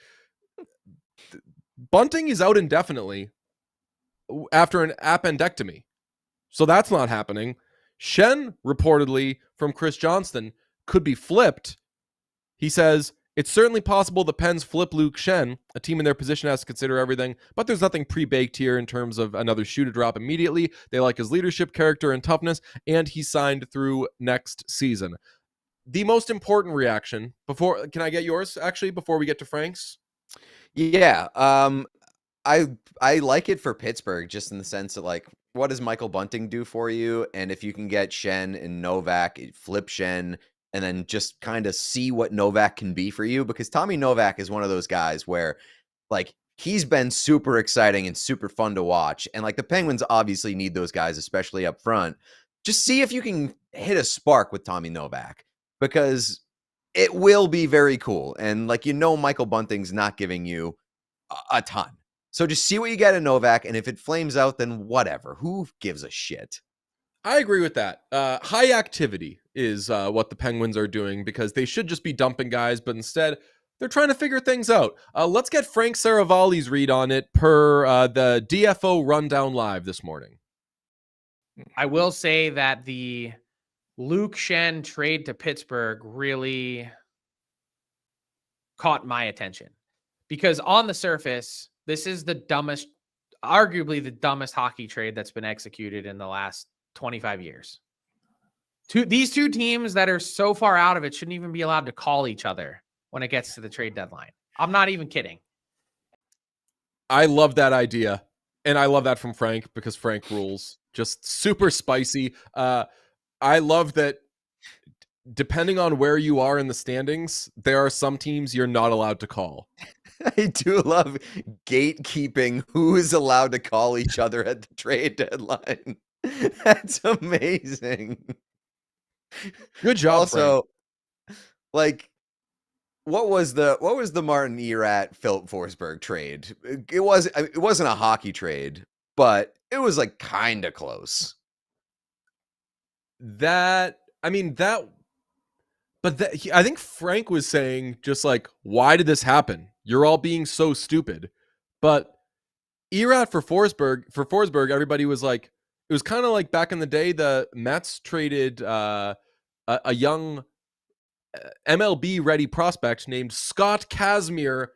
Bunting is out indefinitely after an appendectomy. So that's not happening. Schenn, reportedly from Chris Johnston, could be flipped. He says, it's certainly possible the Pens flip Luke Schenn. A team in their position has to consider everything, but there's nothing pre-baked here in terms of another shoe to drop immediately. They like his leadership, character, and toughness, and he signed through next season. The most important reaction, can I get yours, actually, before we get to Frank's? Yeah, I like it for Pittsburgh, just in the sense that, like, what does Mikko Rantanen do for you? And if you can get Schenn and Novak, flip Schenn, and then just kind of see what Novak can be for you, because Tommy Novak is one of those guys where, like, he's been super exciting and super fun to watch. And, like, the Penguins obviously need those guys, especially up front. Just see if you can hit a spark with Tommy Novak, because it will be very cool. And, like, Mikko Bunting's not giving you a ton. So just see what you get in Novak, and if it flames out, then whatever. Who gives a shit? I agree with that. High activity is what the Penguins are doing, because they should just be dumping guys, but instead they're trying to figure things out. Let's get Frank Saravalli's read on it per the DFO Rundown Live this morning. I will say that the Luke Schenn trade to Pittsburgh really caught my attention, because on the surface, this is arguably the dumbest hockey trade that's been executed in the last 25 years. These two teams that are so far out of it shouldn't even be allowed to call each other when it gets to the trade deadline. I'm not even kidding. I love that idea. And I love that from Frank, because Frank rules. Just super spicy. I love that depending on where you are in the standings, there are some teams you're not allowed to call. I do love gatekeeping who is allowed to call each other at the trade deadline. That's amazing. Good job, also, Frank. Like, what was the Martin Erat Philip Forsberg trade? It wasn't a hockey trade, but it was like kind of close. I think Frank was saying just like, why did this happen? You're all being so stupid. But Erat for Forsberg, everybody was like, it was kind of like back in the day, the Mets traded a young MLB ready prospect named Scott Kazmir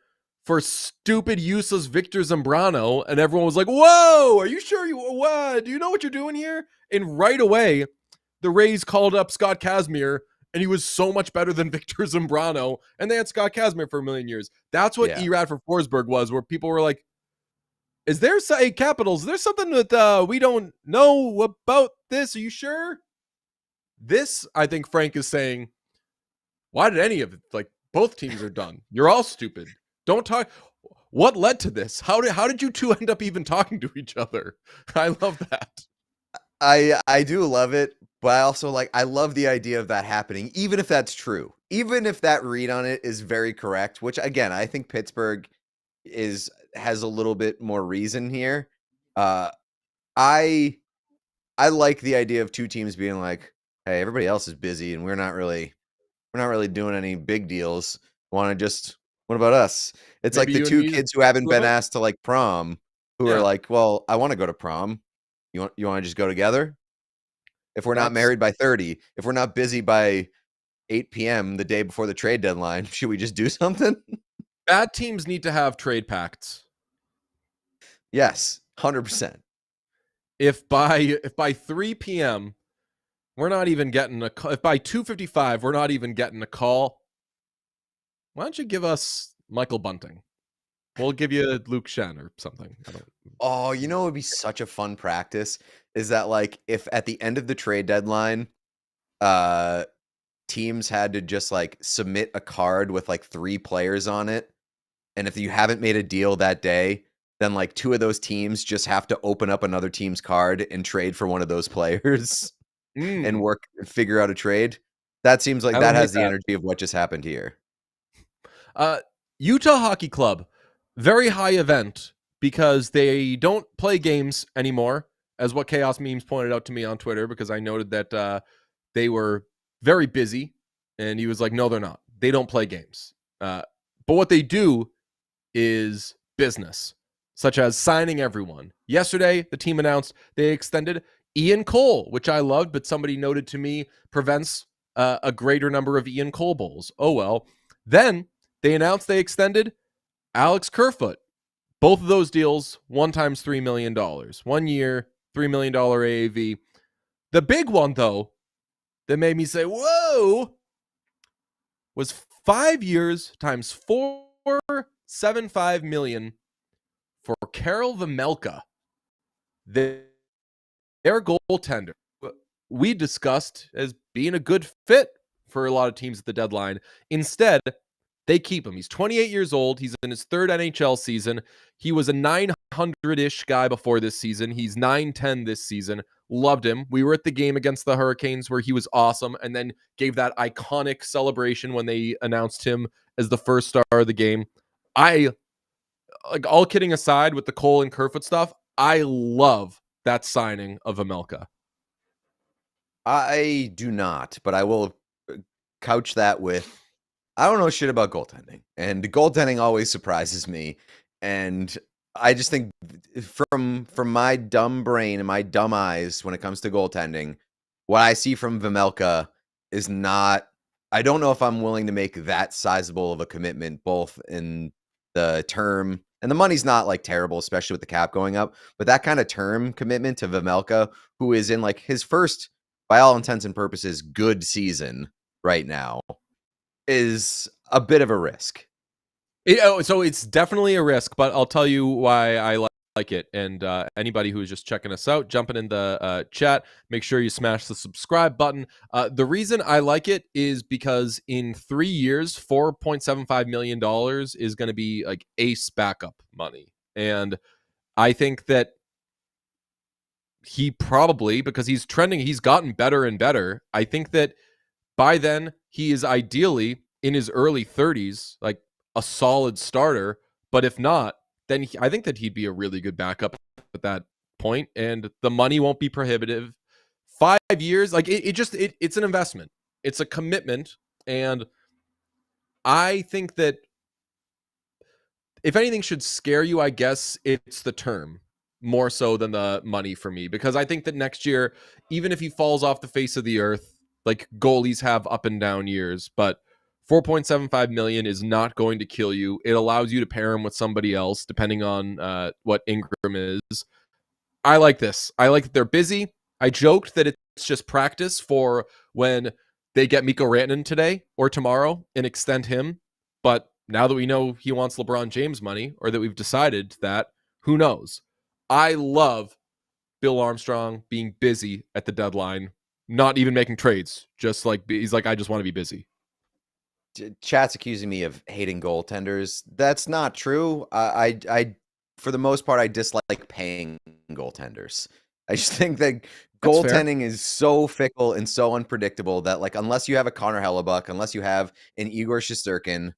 for stupid, useless Victor Zambrano, and everyone was like, "Whoa, are you sure do you know what you're doing here?" And right away, the Rays called up Scott Kazmir, and he was so much better than Victor Zambrano, and they had Scott Kazmir for a million years. That's what Erat for Forsberg was, where people were like, "Is there Capitals? Is there something that we don't know about this? Are you sure?" This, I think, Frank is saying, why did any of it? Like, both teams are done. You're all stupid. Don't talk. What led to this? How did you two end up even talking to each other? I love that. I do love it, but I also I love the idea of that happening, even if that's true. Even if that read on it is very correct, which again, I think Pittsburgh has a little bit more reason here. I like the idea of two teams being like, hey, everybody else is busy and we're not really doing any big deals. Want to just, what about us? It's Maybe like the you and two me kids who haven't been split up? asked to like prom, who Yeah. are like, well, I want to go to prom. You want to just go together? If we're not That's married by 30, if we're not busy by 8 p.m. the day before the trade deadline, should we just do something? bad teams need to have trade pacts. Yes, 100%. If by 3 p.m. we're not even getting a call, if by 2:55 we're not even getting a call, why don't you give us Michael Bunting? We'll give you Luke Schenn or something. I don't. Oh, you know, it would be such a fun practice is that like if at the end of the trade deadline, teams had to just like submit a card with like 3 players on it. And if you haven't made a deal that day, then like 2 of those teams just have to open up another team's card and trade for one of those players and figure out a trade. That seems like I that don't hate has the that. energy of what just happened here. Utah Hockey Club, very high event because they don't play games anymore, as what Chaos Memes pointed out to me on Twitter, because I noted that they were very busy, and he was like, no, they're not. They don't play games. But what they do is business, such as signing everyone. Yesterday, the team announced they extended Ian Cole, which I loved, but somebody noted to me prevents a greater number of Ian Cole bowls. Oh, well. Then they announced they extended Alex Kerfoot. Both of those deals, one times $3 million. 1 year, $3 million AAV. The big one, though, that made me say, whoa, was 5 years times $4.75 million for Karel Vejmelka, their goaltender. We discussed as being a good fit for a lot of teams at the deadline. Instead, they keep him. He's 28 years old. He's in his 3rd NHL season. He was a 900-ish guy before this season. He's 910 this season. Loved him. We were at the game against the Hurricanes where he was awesome and then gave that iconic celebration when they announced him as the first star of the game. Like, all kidding aside with the Cole and Kerfoot stuff, I love that signing of Vejmelka. I do not, but I will couch that with I don't know shit about goaltending, and goaltending always surprises me. And I just think from my dumb brain and my dumb eyes when it comes to goaltending, what I see from Vejmelka is not. I don't know if I'm willing to make that sizable of a commitment, both in the term and the money's not like terrible, especially with the cap going up. But that kind of term commitment to Vejmelka, who is in like his first, by all intents and purposes, good season right now, is a bit of a risk. So it's definitely a risk, but I'll tell you why I like it. And anybody who is just checking us out, jumping in the chat, make sure you smash the subscribe button. The reason I like it is because in 3 years, $4.75 million is going to be like ace backup money. And I think that he probably, because he's trending, he's gotten better and better. I think that by then he is ideally in his early 30s, like a solid starter. But if not, then I think that he'd be a really good backup at that point, and the money won't be prohibitive. 5 years, like it's an investment. It's a commitment, and I think that if anything should scare you, I guess it's the term more so than the money for me, because I think that next year, even if he falls off the face of the earth, like goalies have up and down years, but $4.75 million is not going to kill you. It allows you to pair him with somebody else, depending on what Ingram is. I like this. I like that they're busy. I joked that it's just practice for when they get Mikko Rantanen today or tomorrow and extend him. But now that we know he wants LeBron James money, or that we've decided that, who knows? I love Bill Armstrong being busy at the deadline, not even making trades. Just like he's like, I just want to be busy. Chat's accusing me of hating goaltenders. That's not true. I for the most part, I dislike paying goaltenders. I just think that That's fair. goaltending is so fickle and so unpredictable that, like, unless you have a Connor Hellebuck, unless you have an Igor Shesterkin,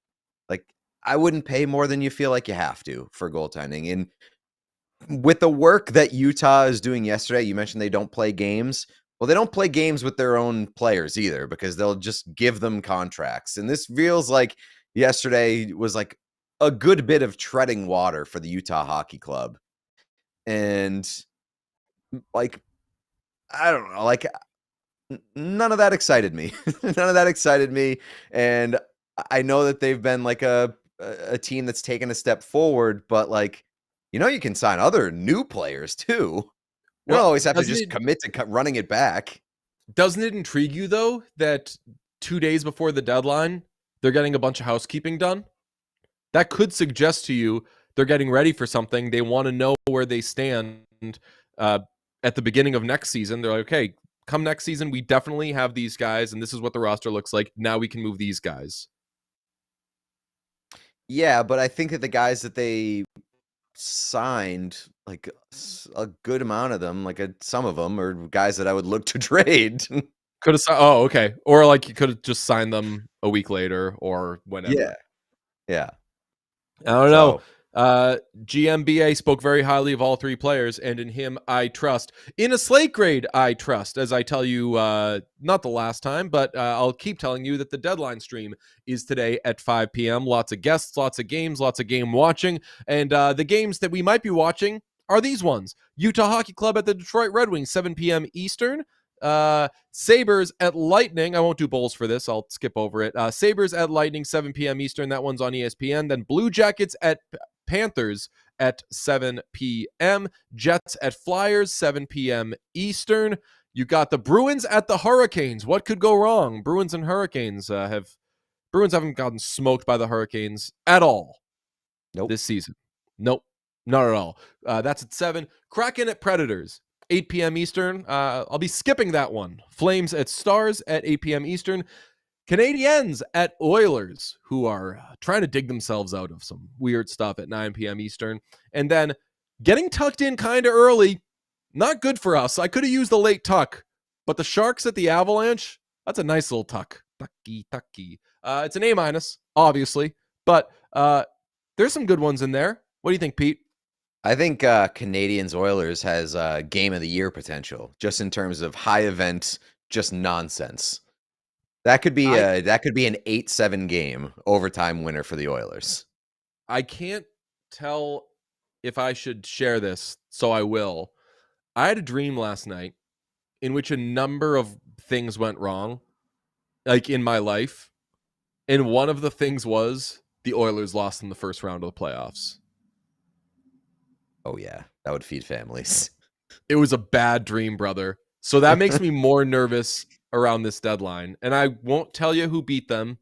like, I wouldn't pay more than you feel like you have to for goaltending. And with the work that Utah is doing yesterday, you mentioned they don't play games. Well, they don't play games with their own players either, because they'll just give them contracts. And this feels like yesterday was like a good bit of treading water for the Utah Hockey Club. And like, I don't know, like none of that excited me. None of that excited me. And I know that they've been like a team that's taken a step forward, but like, you can sign other new players too. You don't always have to just commit to running it back. Doesn't it intrigue you, though, that 2 days before the deadline, they're getting a bunch of housekeeping done? That could suggest to you they're getting ready for something. They want to know where they stand at the beginning of next season. They're like, okay, come next season, we definitely have these guys, and this is what the roster looks like. Now we can move these guys. Yeah, but I think that the guys that they signed, like a good amount of them, like some of them are guys that I would look to trade. Could have. Oh, okay. Or like you could have just signed them a week later or whenever. Yeah. I don't know. GMBA spoke very highly of all three players, and in him I trust. In a Slate Grade, I trust, as I tell you, not the last time, but I'll keep telling you that the deadline stream is today at 5 p.m. Lots of guests, lots of games, lots of game watching, and the games that we might be watching are these ones. Utah Hockey Club at the Detroit Red Wings, 7 p.m. Eastern. Sabres at Lightning. I won't do bowls for this. I'll skip over it. Sabres at Lightning, 7 p.m. Eastern. That one's on ESPN. Then Blue Jackets at Panthers at 7 p.m. Jets at Flyers, 7 p.m. Eastern. You got the Bruins at the Hurricanes. What could go wrong? Bruins and Hurricanes Bruins haven't gotten smoked by the Hurricanes at all. Nope. This season. Nope. Not at all. That's at 7. Kraken at Predators, 8 p.m. Eastern. I'll be skipping that one. Flames at Stars at 8 p.m. Eastern. Canadiens at Oilers, who are trying to dig themselves out of some weird stuff at 9 p.m. Eastern. And then getting tucked in kind of early. Not good for us. I could have used the late tuck. But the Sharks at the Avalanche, that's a nice little tuck. Tucky. It's an A-, obviously. But there's some good ones in there. What do you think, Pete? I think Canadiens Oilers has game of the year potential, just in terms of high event, just nonsense. That could be an 8-7 game overtime winner for the Oilers. I can't tell if I should share this, so I will. I had a dream last night in which a number of things went wrong, like in my life. And one of the things was the Oilers lost in the first round of the playoffs. Oh, yeah. That would feed families. It was a bad dream, brother. So that makes me more nervous around this deadline. And I won't tell you who beat them.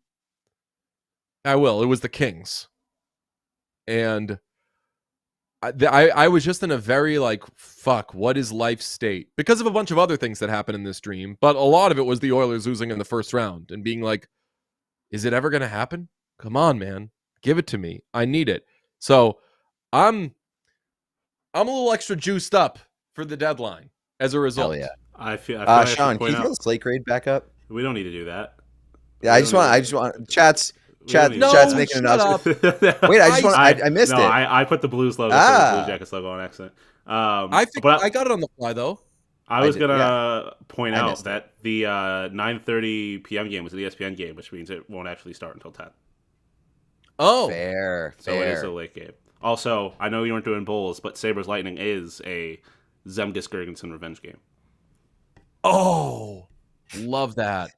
I will. It was the Kings. And I was just in a very like, fuck, what is life state? Because of a bunch of other things that happened in this dream. But a lot of it was the Oilers losing in the first round and being like, is it ever going to happen? Come on, man. Give it to me. I need it. So I'm a little extra juiced up for the deadline as a result. Hell yeah. I feel like Sean, can you throw the Slate Grade back up? We don't need to do that. Yeah, I just want chat's making an announcement. Wait, I missed it. I put the Blues logo, the Blue Jackets logo on accident. I got it on the fly though. I was gonna point out that the 9:30 p.m. game was an ESPN game, which means it won't actually start until 10. Oh, fair. So it is a late game. Also, I know you weren't doing bowls, but Sabres Lightning is a Zemgus Girgensson revenge game. Oh, love that.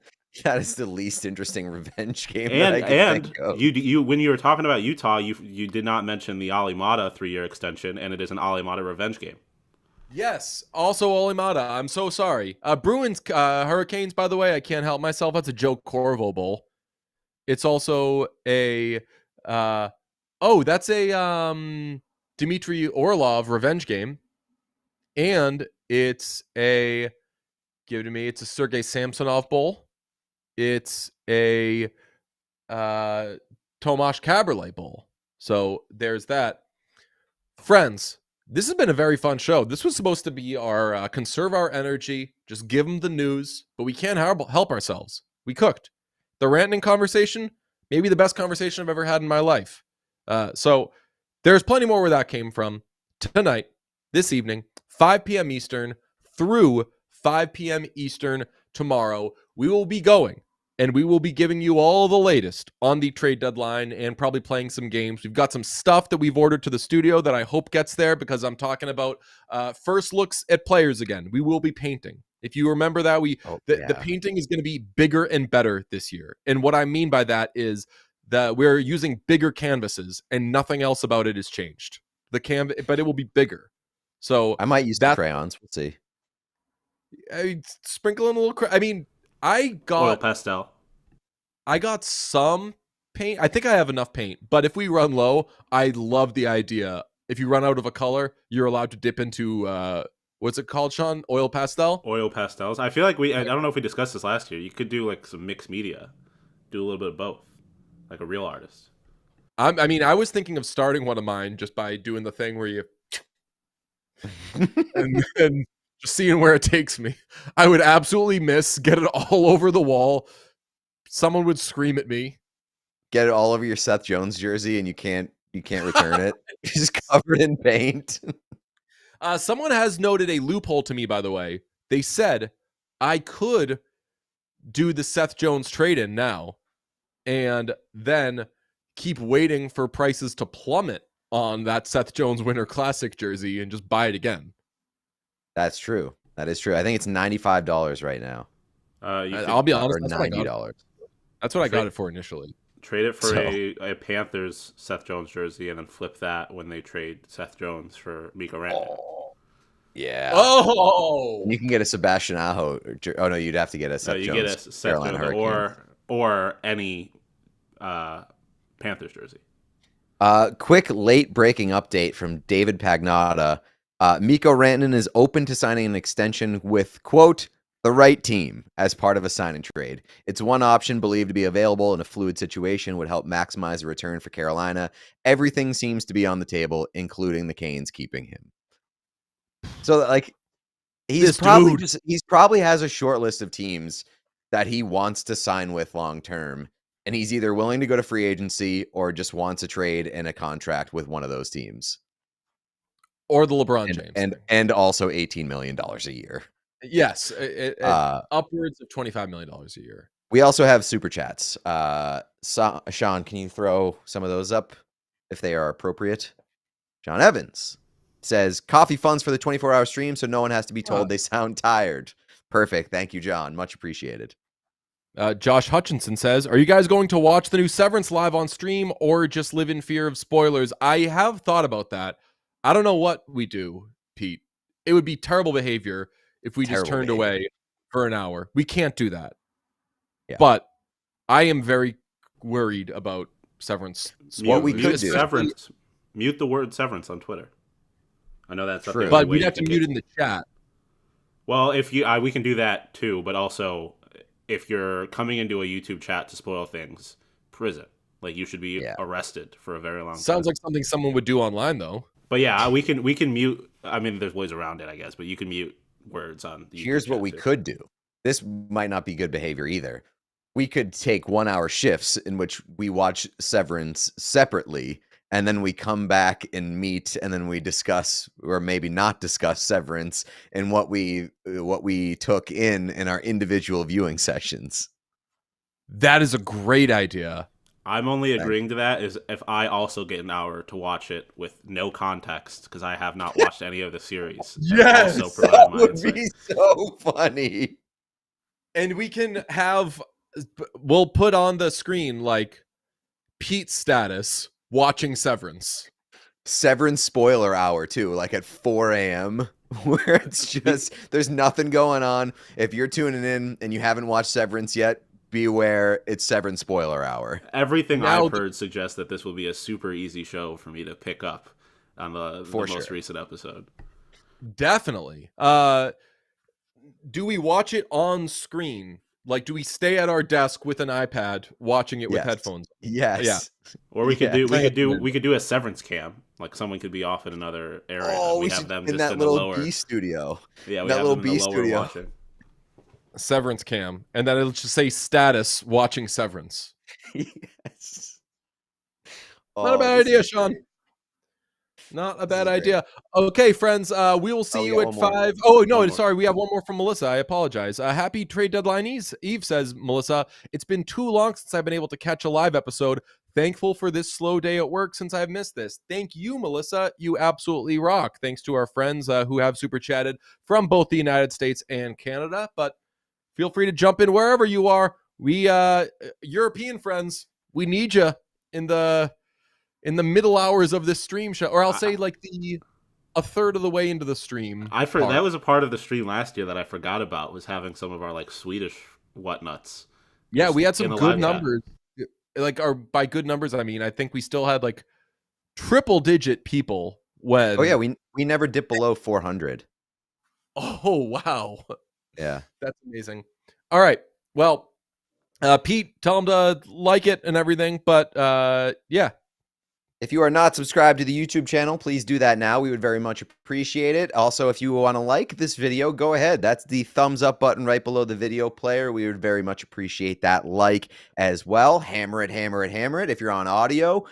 That is the least interesting revenge game. And you when you were talking about Utah, you did not mention the Ali Mata 3-year extension, and it is an Ali Mata revenge game. Yes, also Ali Mata. I'm so sorry. Bruins Hurricanes, by the way, I can't help myself. That's a Joe Corvo Bowl. It's also a that's a Dmitry Orlov revenge game, and it's a Sergei Samsonov Bowl. It's a Tomasz Kaberle Bowl. So there's that. Friends, this has been a very fun show. This was supposed to be our conserve our energy, just give them the news, but we can't help ourselves. We cooked. The ranting conversation, maybe the best conversation I've ever had in my life. So there's plenty more where that came from. Tonight, this evening, 5 p.m. Eastern through 5 p.m. Eastern tomorrow, we will be going and we will be giving you all the latest on the trade deadline and probably playing some games. We've got some stuff that we've ordered to the studio that I hope gets there because I'm talking about first looks at players again. We will be painting. If you remember that, the painting is going to be bigger and better this year. And what I mean by that is that we're using bigger canvases and nothing else about it has changed. The canvas, but it will be bigger. So I might use the crayons. We'll see. Sprinkle in a little. I mean, I got oil pastel. I got some paint. I think I have enough paint. But if we run low, I love the idea. If you run out of a color, you're allowed to dip into what's it called, Sean? Oil pastel? Oil pastels. I feel like I don't know if we discussed this last year. You could do like some mixed media. Do a little bit of both. Like a real artist. I mean, I was thinking of starting one of mine just by doing the thing where you and just seeing where it takes me. I would absolutely miss, get it all over the wall. Someone would scream at me. Get it all over your Seth Jones jersey and you can't return it. It's covered in paint. Someone has noted a loophole to me, by the way. They said I could do the Seth Jones trade-in now and then keep waiting for prices to plummet on that Seth Jones Winter Classic jersey and just buy it again. That's true. That is true. I think it's $95 right now. I'll be honest, or $90. That's what I got it for initially. Trade it for a Panthers Seth Jones jersey and then flip that when they trade Seth Jones for Mikko Rantanen. Oh, yeah. Oh! You can get a Sebastian Aho. Oh, no, you'd have to get a Seth Jones. You get a Seth Carolina Jones or any Panthers jersey. Quick late breaking update from David Pagnotta. Mikko Rantanen is open to signing an extension with, quote, the right team as part of a sign and trade. It's one option believed to be available in a fluid situation, would help maximize the return for Carolina. Everything seems to be on the table, including the Canes keeping him. So, like, he probably has a short list of teams that he wants to sign with long term, and he's either willing to go to free agency or just wants a trade and a contract with one of those teams, or the LeBron James, and also $18 million a year. Yes, upwards of $25 million a year. We also have super chats. Sean, can you throw some of those up if they are appropriate? John Evans says, coffee funds for the 24-hour stream so no one has to be told they sound tired. Perfect. Thank you, John. Much appreciated. Josh Hutchinson says, are you guys going to watch the new Severance live on stream or just live in fear of spoilers? I have thought about that. I don't know what we do, Pete. It would be terrible behavior if we just turned away for an hour. We can't do that. Yeah. But I am very worried about Severance. What we could do. Severance. Mute the word Severance on Twitter. I know that's true. But we'd have to mute it in the chat. Well, if you we can do that too, but also if you're coming into a YouTube chat to spoil things, prison. Like you should be arrested for a very long time. Sounds like something someone would do online though. But yeah, we can mute. I mean, there's ways around it, I guess, but you can mute words on the Here's what we could do. This might not be good behavior either. We could take 1 hour shifts in which we watch Severance separately, and then we come back and meet, and then we discuss, or maybe not discuss, Severance and what we took in our individual viewing sessions. That is a great idea. I'm only agreeing to that is if I also get an hour to watch it with no context because I have not watched any of the series. Yes, that would be so funny. And we can we'll put on the screen like Pete's status watching Severance. Severance spoiler hour too, like at 4 a.m. where it's just there's nothing going on. If you're tuning in and you haven't watched Severance yet, beware, it's Severance spoiler hour. Everything I've heard suggests that this will be a super easy show for me to pick up on the most recent episode. Definitely. Do we watch it on screen? Like, do we stay at our desk with an iPad watching it with headphones? Yes. Yeah. Or we could do a Severance cam. Like someone could be off in another area. Oh, we have them in just in the lower B studio. Yeah, we have them in the lower watching. Severance cam, and then it'll just say status watching Severance. Yes. Not a bad idea, Sean. Not a This is bad idea. Okay, friends, we will see we you got at one more. 5. Oh, no, One more. sorry. We have one more from Melissa. I apologize. Happy trade deadline Eve, says Melissa. It's been too long since I've been able to catch a live episode. Thankful for this slow day at work since I've missed this. Thank you, Melissa. You absolutely rock. Thanks to our friends who have super chatted from both the United States and Canada. But feel free to jump in wherever you are. We European friends, we need you in the middle hours of this stream show, or I'll say like a third of the way into the stream. That was a part of the stream last year that I forgot about, was having some of our like Swedish whatnots. Yeah, we had in some the good live chat. numbers. Like, by good numbers, I mean I think we still had like triple digit people when. Oh yeah, we never dip below 400. Oh wow, Yeah, that's amazing. All right, well, Pete, tell them to like it and everything, but yeah. if you are not subscribed to the YouTube channel, please do that now. We would very much appreciate it. Also, if you want to like this video, go ahead. That's the thumbs up button right below the video player. We would very much appreciate that like as well. Hammer it, hammer it, hammer it. If you're on audio,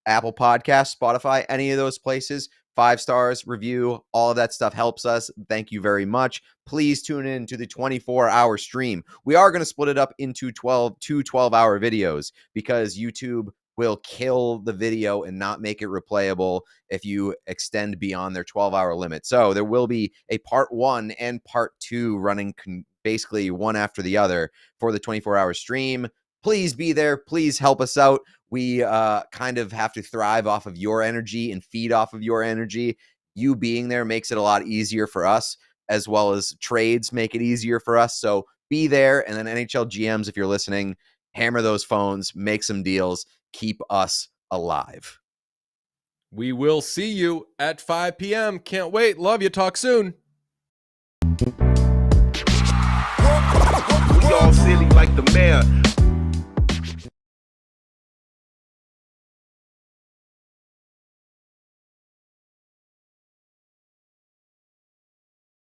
Apple Podcasts, Spotify, any of those places, 5 stars, review, all of that stuff helps us. Thank you very much. Please tune in to the 24-hour stream. We are going to split it up into 2 12-hour videos because YouTube will kill the video and not make it replayable if you extend beyond their 12-hour limit. So there will be a part 1 and part 2 running basically one after the other for the 24-hour stream. Please be there. Please help us out. We kind of have to thrive off of your energy and feed off of your energy. You being there makes it a lot easier for us, as well as trades make it easier for us. So be there. And then NHL GMs, if you're listening, hammer those phones, make some deals. Keep us alive. We will see you at 5 p.m. Can't wait. Love you. Talk soon. We all silly like the mayor.